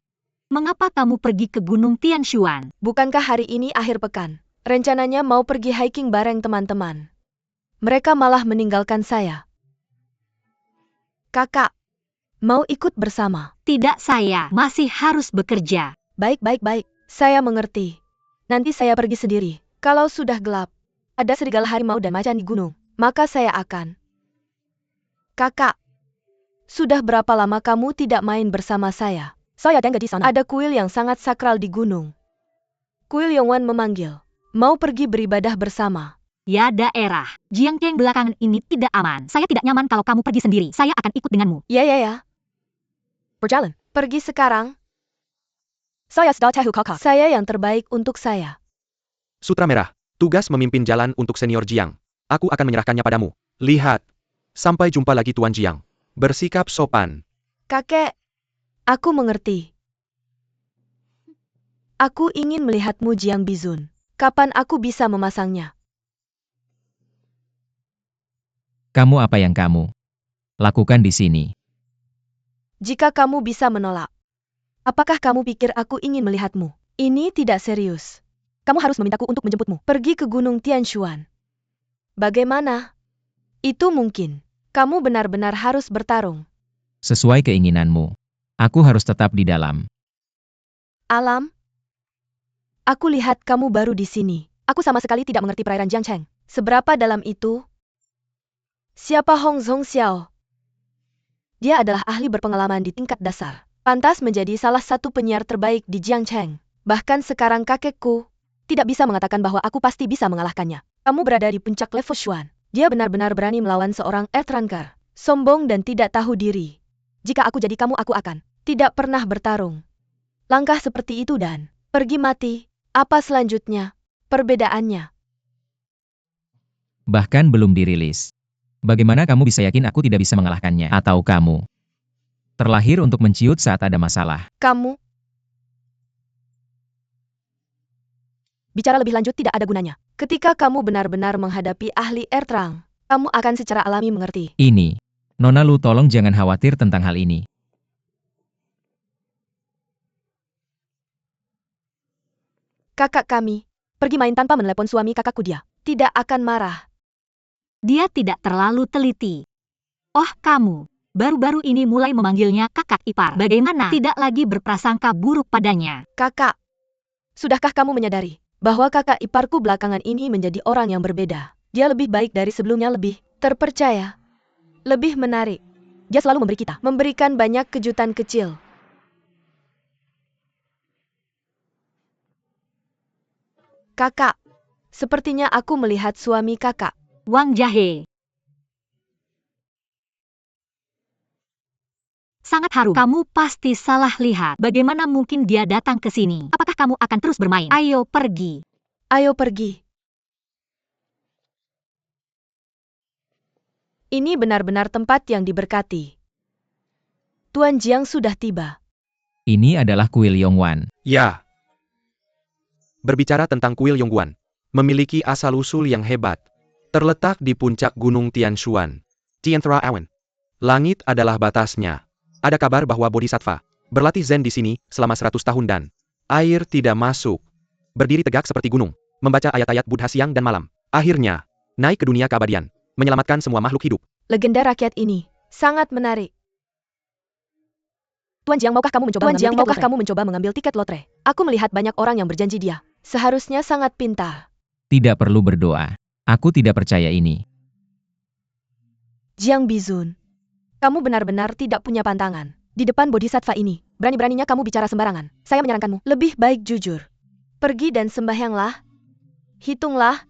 Mengapa kamu pergi ke Gunung Tianshuan? Bukankah hari ini akhir pekan? Rencananya mau pergi hiking bareng teman-teman. Mereka malah meninggalkan saya. Kakak. Mau ikut bersama? Tidak, saya masih harus bekerja. Baik. Saya mengerti. Nanti saya pergi sendiri. Kalau sudah gelap, ada serigala harimau dan macan di gunung, maka saya akan. Kakak. Sudah berapa lama kamu tidak main bersama saya? Saya tinggal di sana. Ada kuil yang sangat sakral di gunung. Kuil Yongwan memanggil. Mau pergi beribadah bersama. Ya, daerah Jiangcheng belakangan ini tidak aman. Saya tidak nyaman kalau kamu pergi sendiri. Saya akan ikut denganmu. Ya. Berjalan. Pergi sekarang. Saya sudah tahu kakak. Saya yang terbaik untuk saya. Sutra Merah. Tugas memimpin jalan untuk senior Jiang. Aku akan menyerahkannya padamu. Lihat. Sampai jumpa lagi Tuan Jiang. Bersikap sopan. Kakek. Aku mengerti. Aku ingin melihatmu Jiang Bizun. Kapan aku bisa memasangnya? Kamu apa yang kamu lakukan di sini? Jika kamu bisa menolak. Apakah kamu pikir aku ingin melihatmu? Ini tidak serius. Kamu harus memintaku untuk menjemputmu. Pergi ke Gunung Tianshuan. Bagaimana? Itu mungkin. Kamu benar-benar harus bertarung. Sesuai keinginanmu. Aku harus tetap di dalam. Alam? Aku lihat kamu baru di sini. Aku sama sekali tidak mengerti perairan Jiangcheng. Seberapa dalam itu? Siapa Hong Zhongxiao? Dia adalah ahli berpengalaman di tingkat dasar. Pantas menjadi salah satu penyiar terbaik di Jiangcheng. Bahkan sekarang kakekku tidak bisa mengatakan bahwa aku pasti bisa mengalahkannya. Kamu berada di puncak level Xuan. Dia benar-benar berani melawan seorang Earthrunner. Sombong dan tidak tahu diri. Jika aku jadi kamu, aku akan tidak pernah bertarung. Langkah seperti itu dan pergi mati. Apa selanjutnya? Perbedaannya. Bahkan belum dirilis. Bagaimana kamu bisa yakin aku tidak bisa mengalahkannya? Atau kamu terlahir untuk menciut saat ada masalah? Kamu bicara lebih lanjut tidak ada gunanya. Ketika kamu benar-benar menghadapi ahli Ertrang, kamu akan secara alami mengerti. Ini. Nona Lu, tolong jangan khawatir tentang hal ini. Kakak kami pergi main tanpa menelepon suami kakakku, dia tidak akan marah. Dia tidak terlalu teliti. Oh, kamu baru-baru ini mulai memanggilnya kakak ipar. Bagaimana tidak lagi berprasangka buruk padanya? Kakak, sudahkah kamu menyadari bahwa kakak iparku belakangan ini menjadi orang yang berbeda? Dia lebih baik dari sebelumnya, lebih terpercaya, lebih menarik. Dia selalu memberikan banyak kejutan kecil. Kakak, sepertinya aku melihat suami kakak. Wang Jahe. Sangat harum. Kamu pasti salah lihat. Bagaimana mungkin dia datang ke sini? Apakah kamu akan terus bermain? Ayo pergi. Ayo pergi. Ini benar-benar tempat yang diberkati. Tuan Jiang sudah tiba. Ini adalah kuil Yongwan. Ya. Berbicara tentang kuil Yongguan, memiliki asal-usul yang hebat. Terletak di puncak Gunung Tianshuan, Tiantra Awan. Langit adalah batasnya. Ada kabar bahwa Bodhisattva berlatih Zen di sini selama 100 tahun dan air tidak masuk. Berdiri tegak seperti gunung, membaca ayat-ayat Buddha siang dan malam. Akhirnya, naik ke dunia keabadian, menyelamatkan semua makhluk hidup. Legenda rakyat ini sangat menarik. Tuan Jiang, maukah kamu mencoba mengambil tiket lotre? Aku melihat banyak orang yang berjanji dia seharusnya sangat pintar. Tidak perlu berdoa. Aku tidak percaya ini. Jiang Bizun, kamu benar-benar tidak punya pantangan. Di depan Bodhisattva ini, berani-beraninya kamu bicara sembarangan. Saya menyarankanmu, lebih baik jujur. Pergi dan sembahyanglah. Hitunglah.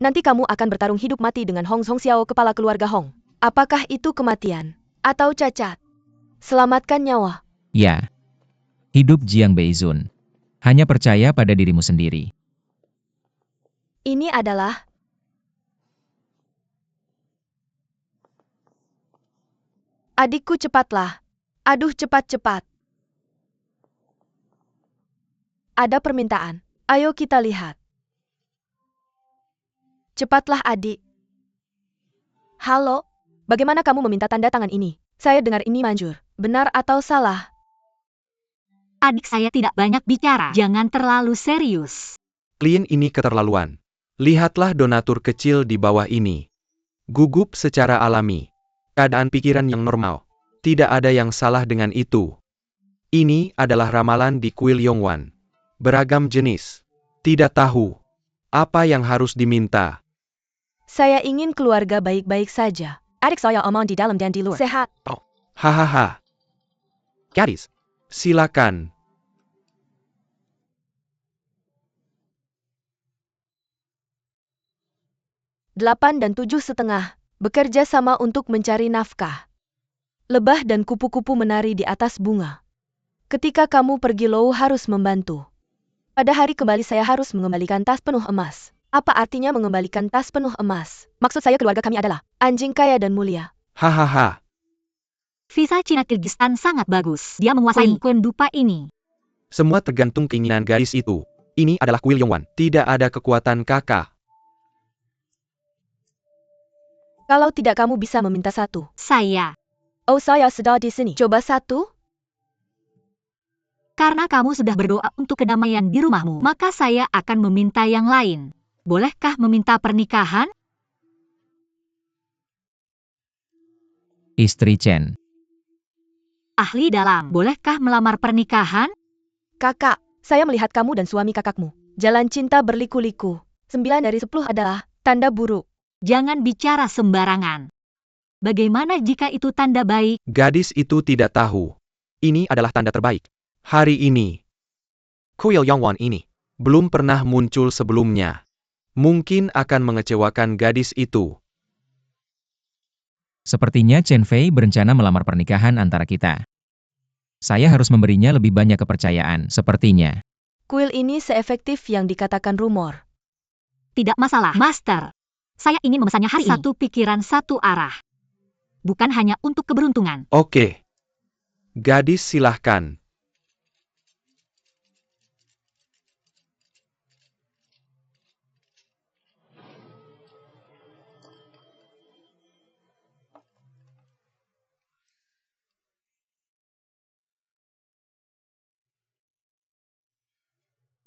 Nanti kamu akan bertarung hidup mati dengan Hong Zhongxiao, kepala keluarga Hong. Apakah itu kematian? Atau cacat? Selamatkan nyawa. Ya. Hidup Jiang Beizun. Hanya percaya pada dirimu sendiri. Ini adalah adikku, cepatlah. Aduh, cepat-cepat. Ada permintaan. Ayo kita lihat. Cepatlah adik. Halo, bagaimana kamu meminta tanda tangan ini? Saya dengar ini manjur. Benar atau salah? Adik saya tidak banyak bicara. Jangan terlalu serius. Klien ini keterlaluan. Lihatlah donatur kecil di bawah ini. Gugup secara alami. Keadaan pikiran yang normal. Tidak ada yang salah dengan itu. Ini adalah ramalan di kuil Yongwan. Beragam jenis. Tidak tahu apa yang harus diminta. Saya ingin keluarga baik-baik saja. Adik saya aman di dalam dan di luar. Sehat. Hahaha. Gadis, silakan. Delapan dan 7,5. Bekerja sama untuk mencari nafkah. Lebah dan kupu-kupu menari di atas bunga. Ketika kamu pergi Lou harus membantu. Pada hari kembali saya harus mengembalikan tas penuh emas. Apa artinya mengembalikan tas penuh emas? Maksud saya keluarga kami adalah anjing kaya dan mulia. Hahaha. Visa Cina Kirgistan sangat bagus. Dia menguasai koin dupa ini. Semua tergantung keinginan gadis itu. Ini adalah kuil Yongwan. Tidak ada kekuatan kakak. Kalau tidak kamu bisa meminta satu. Saya. Oh saya sudah di sini. Coba satu. Karena kamu sudah berdoa untuk kedamaian di rumahmu, maka saya akan meminta yang lain. Bolehkah meminta pernikahan? Istri Chen. Ahli dalam, bolehkah melamar pernikahan? Kakak, saya melihat kamu dan suami kakakmu. Jalan cinta berliku-liku. 9 dari 10 adalah tanda buruk. Jangan bicara sembarangan. Bagaimana jika itu tanda baik? Gadis itu tidak tahu. Ini adalah tanda terbaik. Hari ini. Kuil Yongwan ini belum pernah muncul sebelumnya. Mungkin akan mengecewakan gadis itu. Sepertinya Chen Fei berencana melamar pernikahan antara kita. Saya harus memberinya lebih banyak kepercayaan, sepertinya. Kuil ini seefektif yang dikatakan rumor. Tidak masalah, Master. Saya ingin memesannya hari ini. Satu pikiran, satu arah. Bukan hanya untuk keberuntungan. Oke. Gadis silahkan.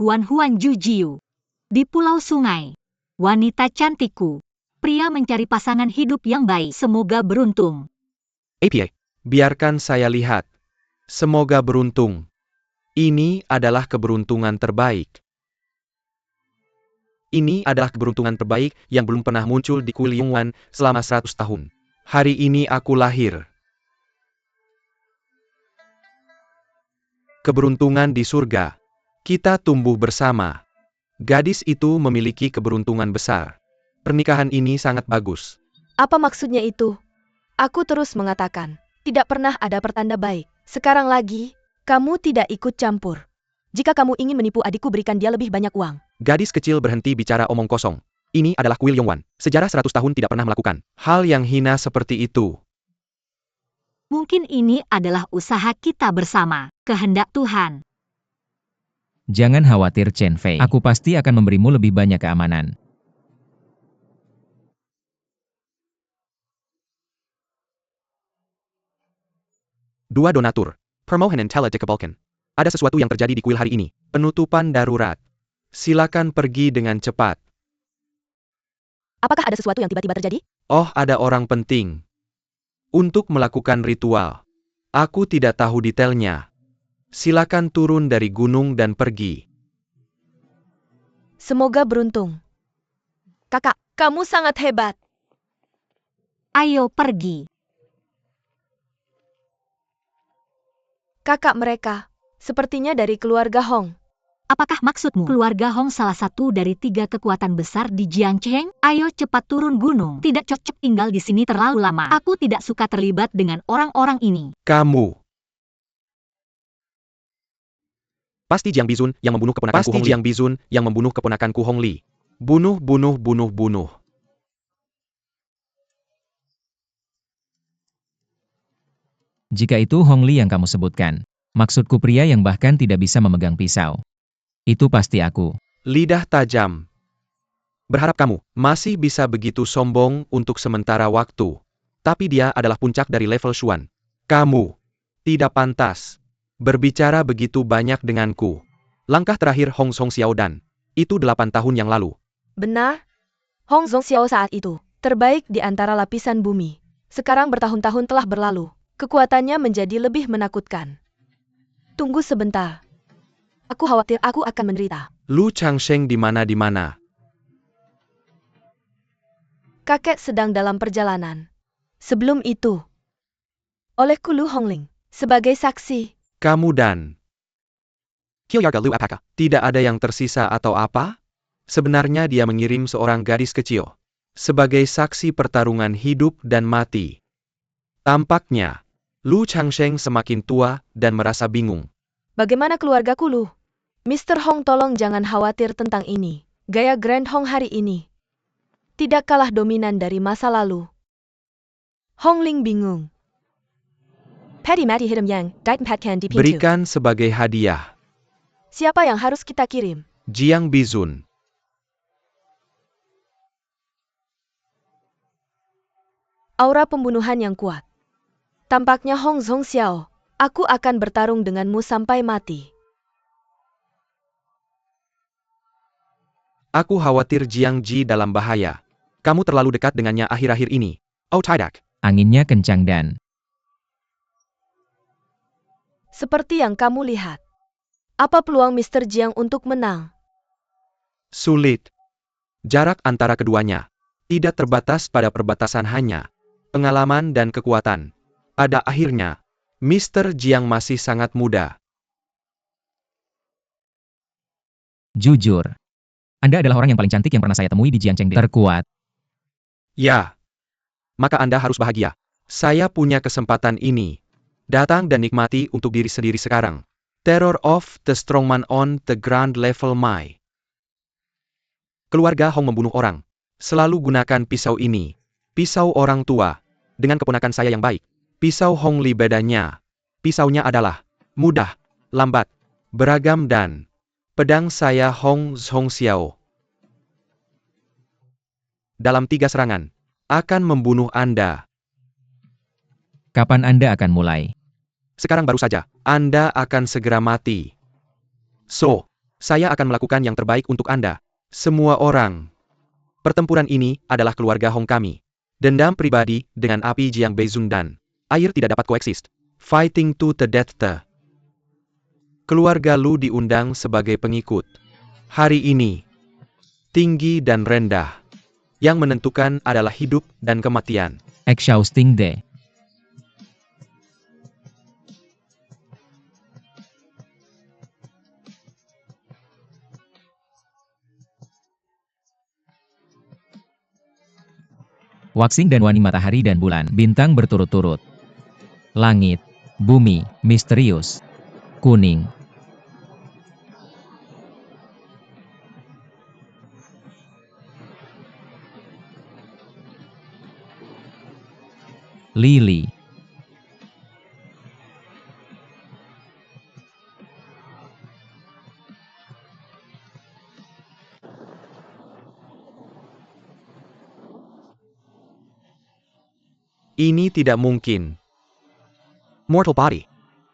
Huan Jujiu. Di Pulau Sungai. Wanita cantikku. Pria mencari pasangan hidup yang baik. Semoga beruntung. APA, biarkan saya lihat. Semoga beruntung. Ini adalah keberuntungan terbaik. Ini adalah keberuntungan terbaik yang belum pernah muncul di kuil Yongwan selama 100 tahun. Hari ini aku lahir. Keberuntungan di surga. Kita tumbuh bersama. Gadis itu memiliki keberuntungan besar. Pernikahan ini sangat bagus. Apa maksudnya itu? Aku terus mengatakan, tidak pernah ada pertanda baik. Sekarang lagi, kamu tidak ikut campur. Jika kamu ingin menipu adikku berikan dia lebih banyak uang. Gadis kecil berhenti bicara omong kosong. Ini adalah kuil Yongwan. Sejarah 100 tahun tidak pernah melakukan hal yang hina seperti itu. Mungkin ini adalah usaha kita bersama. Kehendak Tuhan. Jangan khawatir Chen Fei. Aku pasti akan memberimu lebih banyak keamanan. Dua donatur. Permohonan telah dikabulkan. Ada sesuatu yang terjadi di kuil hari ini. Penutupan darurat. Silakan pergi dengan cepat. Apakah ada sesuatu yang tiba-tiba terjadi? Oh, ada orang penting. Untuk melakukan ritual. Aku tidak tahu detailnya. Silakan turun dari gunung dan pergi. Semoga beruntung. Kakak, kamu sangat hebat. Ayo pergi. Kakak mereka, sepertinya dari keluarga Hong. Apakah maksudmu? Keluarga Hong salah satu dari 3 kekuatan besar di Jiangcheng? Ayo cepat turun gunung. Tidak cocok tinggal di sini terlalu lama. Aku tidak suka terlibat dengan orang-orang ini. Kamu. Pasti Jiang Bizun yang membunuh keponakanku Hong Li. Jiang Bizun yang membunuh keponakanku Hong Li. Bunuh. Jika itu Hong Li yang kamu sebutkan, maksudku pria yang bahkan tidak bisa memegang pisau. Itu pasti aku. Lidah tajam. Berharap kamu masih bisa begitu sombong untuk sementara waktu. Tapi dia adalah puncak dari level Xuan. Kamu tidak pantas berbicara begitu banyak denganku. Langkah terakhir Hong Xiao dan itu 8 tahun yang lalu. Benar? Hong Xiao saat itu terbaik di antara lapisan bumi. Sekarang bertahun-tahun telah berlalu. Kekuatannya menjadi lebih menakutkan. Tunggu sebentar. Aku khawatir aku akan menderita. Lu Changsheng di mana-mana. Kakek sedang dalam perjalanan. Sebelum itu, olehku Lu Hongling sebagai saksi. Kamu dan Qiuyarga Lu apakah tidak ada yang tersisa atau apa? Sebenarnya dia mengirim seorang gadis kecil sebagai saksi pertarungan hidup dan mati. Tampaknya, Lu Changsheng semakin tua dan merasa bingung. Bagaimana keluargaku Lu? Mr. Hong, tolong jangan khawatir tentang ini. Gaya Grand Hong hari ini tidak kalah dominan dari masa lalu. Hong Ling bingung. Patty Matty Hitam Yang, Daitan Pat Can Dipintu. Berikan sebagai hadiah. Siapa yang harus kita kirim? Jiang Bizun. Aura pembunuhan yang kuat. Tampaknya Hong Xiao, aku akan bertarung denganmu sampai mati. Aku khawatir Jiang Ji dalam bahaya. Kamu terlalu dekat dengannya akhir-akhir ini. Oh tidak. Anginnya kencang dan Seperti yang kamu lihat. Apa peluang Mr. Jiang untuk menang? Sulit. Jarak antara keduanya tidak terbatas pada perbatasan hanya pengalaman dan kekuatan. Pada akhirnya, Mr. Jiang masih sangat muda. jujur. Anda adalah orang yang paling cantik yang pernah saya temui di Jiangcheng. Terkuat. Ya. Maka Anda harus bahagia. Saya punya kesempatan ini. Datang dan nikmati untuk diri sendiri sekarang. Terror of the Strongman on the Grand Level Mai. Keluarga Hong membunuh orang. Selalu gunakan pisau ini. Pisau orang tua. Dengan keponakan saya yang baik. Pisau Hong Li bedanya. Pisaunya adalah mudah, lambat, beragam dan pedang saya Hong Xiao. Dalam 3 serangan, akan membunuh Anda. Kapan Anda akan mulai? Sekarang baru saja, Anda akan segera mati. So, saya akan melakukan yang terbaik untuk Anda. Semua orang. Pertempuran ini adalah keluarga Hong kami. Dendam pribadi dengan api Jiang Beizun dan air tidak dapat koeksis. Fighting to the death. Keluarga Lu diundang sebagai pengikut. Hari ini, tinggi dan rendah. Yang menentukan adalah hidup dan kematian. Xiao Sting De. Waxing dan Wani matahari dan bulan, bintang berturut-turut. Langit, bumi, misterius, kuning. Lili. Ini tidak mungkin. Mortal Body.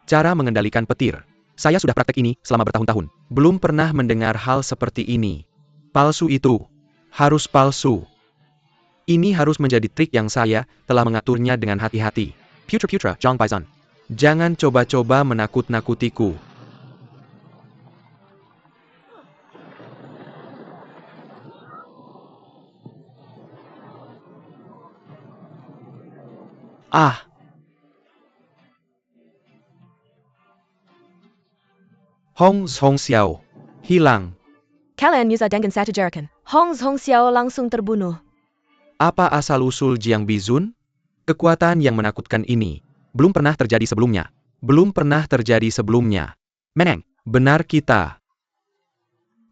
Cara mengendalikan petir. Saya sudah praktek ini selama bertahun-tahun. Belum pernah mendengar hal seperti ini. Palsu itu. Harus palsu. Ini harus menjadi trik yang saya telah mengaturnya dengan hati-hati. Putra-putra, Zhang Baizan. Jangan coba-coba menakut-nakutiku. Ah! Hong Xiao. Hilang. Kalian Musa dengan satu jarakan. Hong Xiao langsung terbunuh. Apa asal-usul Jiang Bizun? Kekuatan yang menakutkan ini belum pernah terjadi sebelumnya. Belum pernah terjadi sebelumnya. Meneng, benar kita.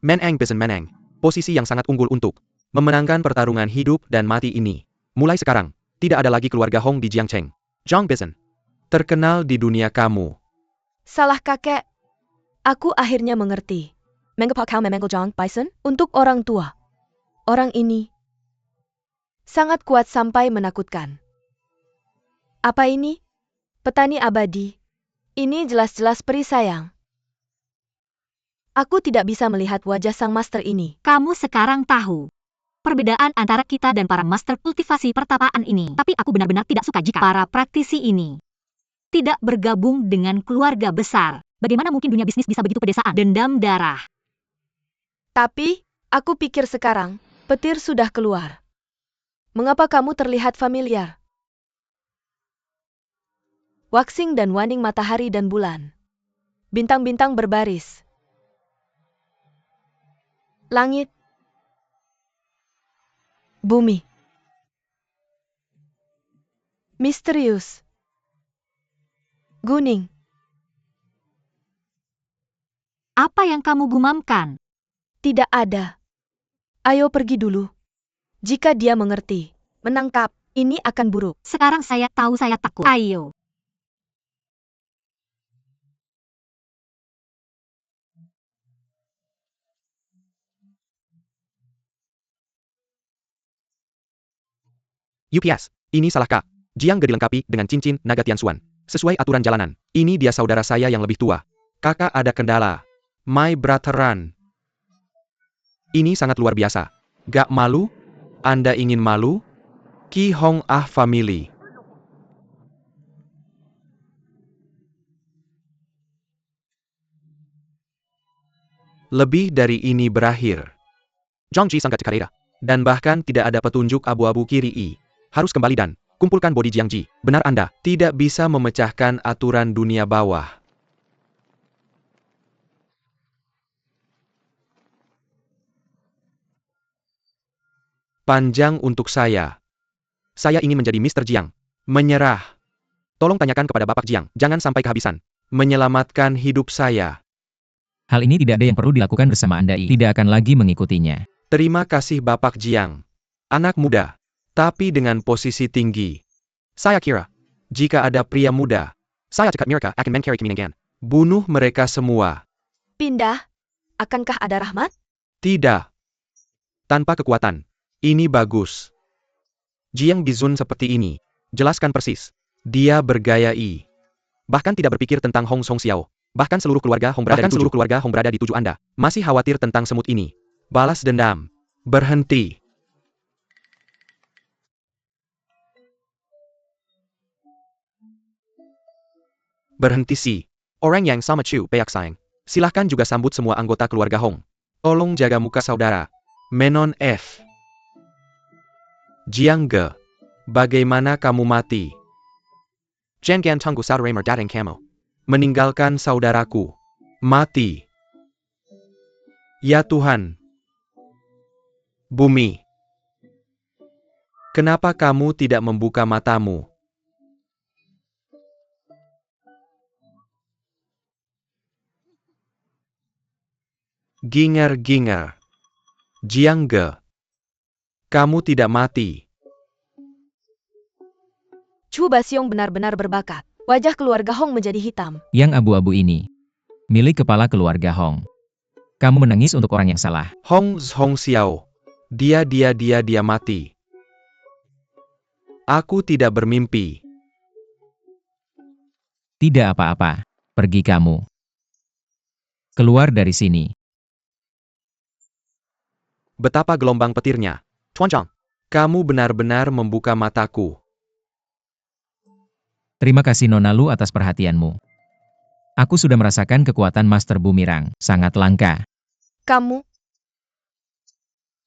Meneng Bizun Meneng. Posisi yang sangat unggul untuk memenangkan pertarungan hidup dan mati ini. Mulai sekarang, tidak ada lagi keluarga Hong di Jiangcheng. Zhang Bizun. Terkenal di dunia kamu. Salah kakek. Aku akhirnya mengerti. Mengepakau memenggojang bison untuk orang tua. Orang ini sangat kuat sampai menakutkan. Apa ini? Petani abadi. Ini jelas-jelas peri sayang. Aku tidak bisa melihat wajah sang master ini. Kamu sekarang tahu perbedaan antara kita dan para master kultivasi pertapaan ini. Tapi aku benar-benar tidak suka jika para praktisi ini tidak bergabung dengan keluarga besar. Bagaimana mungkin dunia bisnis bisa begitu pedesaan? Dendam darah. Tapi, aku pikir sekarang, petir sudah keluar. Mengapa kamu terlihat familiar? Waxing dan waning matahari dan bulan. Bintang-bintang berbaris. Langit. Bumi. Misterius. Gunung. Apa yang kamu gumamkan? Tidak ada. Ayo pergi dulu. Jika dia mengerti, menangkap, ini akan buruk. Sekarang saya tahu saya takut. Ayo. UPS, ini salah Kak. Jiang Ge dilengkapi dengan cincin naga Tianxuan. Sesuai aturan jalanan, ini dia saudara saya yang lebih tua. Kakak ada kendala. My brotheran. Ini sangat luar biasa. Gak malu? Anda ingin malu? Ki Hong Ah Family. Lebih dari ini berakhir. Zhangji sangat cekarera. Dan bahkan tidak ada petunjuk abu-abu kiri I. Harus kembali dan kumpulkan body Jiangji. Benar Anda tidak bisa memecahkan aturan dunia bawah. Panjang untuk saya. Saya ingin menjadi Mr. Jiang. Menyerah. Tolong tanyakan kepada Bapak Jiang, jangan sampai kehabisan. Menyelamatkan hidup saya. Hal ini tidak ada yang perlu dilakukan bersama Anda. Tidak akan lagi mengikutinya. Terima kasih Bapak Jiang. Anak muda, tapi dengan posisi tinggi. Saya kira, jika ada pria muda, saya cekat mereka akan mencari kemenangan. Bunuh mereka semua. Pindah? Akankah ada rahmat? Tidak. Tanpa kekuatan. Ini bagus. Jiang Bizun seperti ini. Jelaskan persis. Dia bergaya I. Bahkan tidak berpikir tentang Hong Song Xiao. Bahkan seluruh keluarga Hong berada di tujuh Anda. Masih khawatir tentang semut ini. Balas dendam. Berhenti. Berhenti sih. Orang yang sama Chu Peak Sayang. Silahkan juga sambut semua anggota keluarga Hong. Tolong jaga muka saudara. Menon F. Jiang Ge. Bagaimana kamu mati? Jangan tunggu saudara datang kamu. Meninggalkan saudaraku. Mati. Ya Tuhan. Bumi. Kenapa kamu tidak membuka matamu? Ginger-ginger. Jiang Ge. Kamu tidak mati. Chu Basiong benar-benar berbakat. Wajah keluarga Hong menjadi hitam. Yang abu-abu ini, milik kepala keluarga Hong. Kamu menangis untuk orang yang salah. Hong Xiao. Dia mati. Aku tidak bermimpi. Tidak apa-apa. Pergi kamu. Keluar dari sini. Betapa gelombang petirnya. Tuanzhang, kamu benar-benar membuka mataku. Terima kasih Nona Lu atas perhatianmu. Aku sudah merasakan kekuatan Master Bumirang. Sangat langka. Kamu?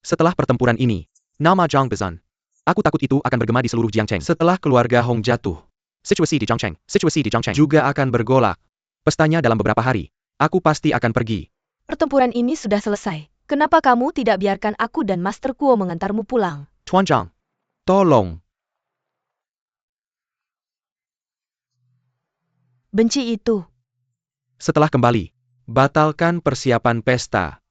Setelah pertempuran ini, nama Zhang Bezan. Aku takut itu akan bergema di seluruh Jiangcheng. Setelah keluarga Hong jatuh, situasi di Jiangcheng juga akan bergolak. Pestanya dalam beberapa hari. Aku pasti akan pergi. Pertempuran ini sudah selesai. Kenapa kamu tidak biarkan aku dan Master Kuo mengantarmu pulang? Tuanzhang, tolong. Benci itu. Setelah kembali, batalkan persiapan pesta.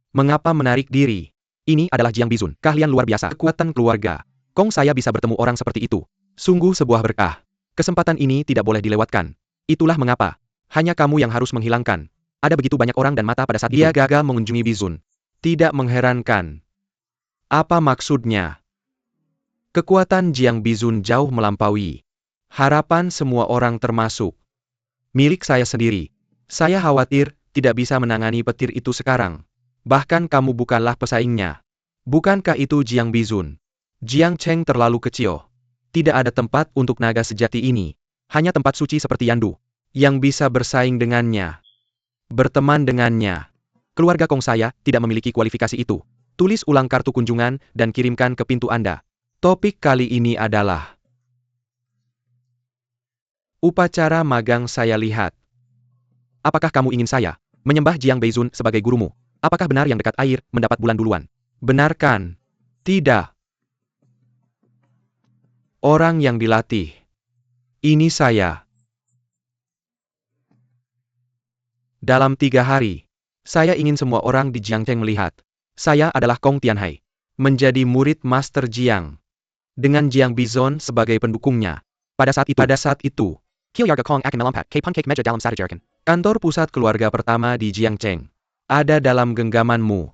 Mengapa menarik diri? Ini adalah Jiang Bizun, keahlian luar biasa, kekuatan keluarga. Kong saya bisa bertemu orang seperti itu. Sungguh sebuah berkah. Kesempatan ini tidak boleh dilewatkan. Itulah mengapa. Hanya kamu yang harus menghilangkan Ada begitu banyak orang dan mata pada saat dia gagal mengunjungi Bizun. Tidak mengherankan. Apa maksudnya? Kekuatan Jiang Bizun jauh melampaui harapan semua orang termasuk milik saya sendiri. Saya khawatir tidak bisa menangani petir itu sekarang. Bahkan kamu bukanlah pesaingnya. Bukankah itu Jiang Bizun? Jiang Cheng terlalu kecil. Tidak ada tempat untuk naga sejati ini. Hanya tempat suci seperti Yandu yang bisa bersaing dengannya. Berteman dengannya. Keluarga Kong saya tidak memiliki kualifikasi itu. Tulis ulang kartu kunjungan dan kirimkan ke pintu Anda. Topik kali ini adalah upacara magang saya lihat. Apakah kamu ingin saya menyembah Jiang Beizun sebagai gurumu? Apakah benar yang dekat air mendapat bulan duluan? Benarkan? Tidak. Orang yang dilatih. Ini saya. Dalam 3 hari, saya ingin semua orang di Jiangcheng melihat. Saya adalah Kong Tianhai. Menjadi murid Master Jiang. Dengan Jiang Bizon sebagai pendukungnya. Pada saat itu, Kilyarga Kong akan melompat ke pancake meja dalam Sadajarkan. Kantor pusat keluarga pertama di Jiangcheng. Ada dalam genggamanmu.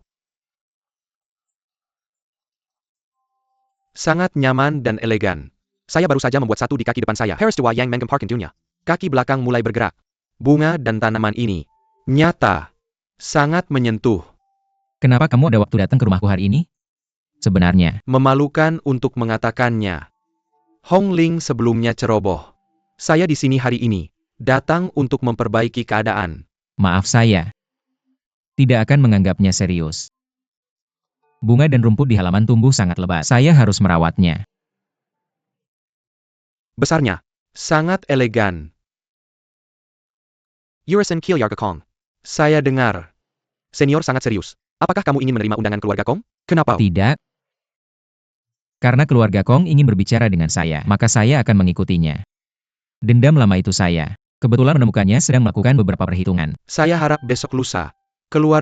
Sangat nyaman dan elegan. Saya baru saja membuat satu di kaki depan saya. Harris Dewa Yang Menggem Parkin Dunia. Kaki belakang mulai bergerak. Bunga dan tanaman ini nyata. Sangat menyentuh. Kenapa kamu ada waktu datang ke rumahku hari ini? Sebenarnya, Memalukan untuk mengatakannya. Hong Ling sebelumnya ceroboh. Saya di sini hari ini. Datang untuk memperbaiki keadaan. maaf saya tidak akan menganggapnya serius. Bunga dan rumput di halaman tumbuh sangat lebat. Saya harus merawatnya. Besarnya. Sangat elegan. Yurisen Kilyarga Kong. Saya dengar. Senior sangat serius. Apakah kamu ingin menerima undangan keluarga Kong? Kenapa? Tidak. Karena keluarga Kong ingin berbicara dengan saya, maka saya akan mengikutinya. Dendam lama itu saya kebetulan menemukannya sedang melakukan beberapa perhitungan. Saya harap besok lusa. Keluar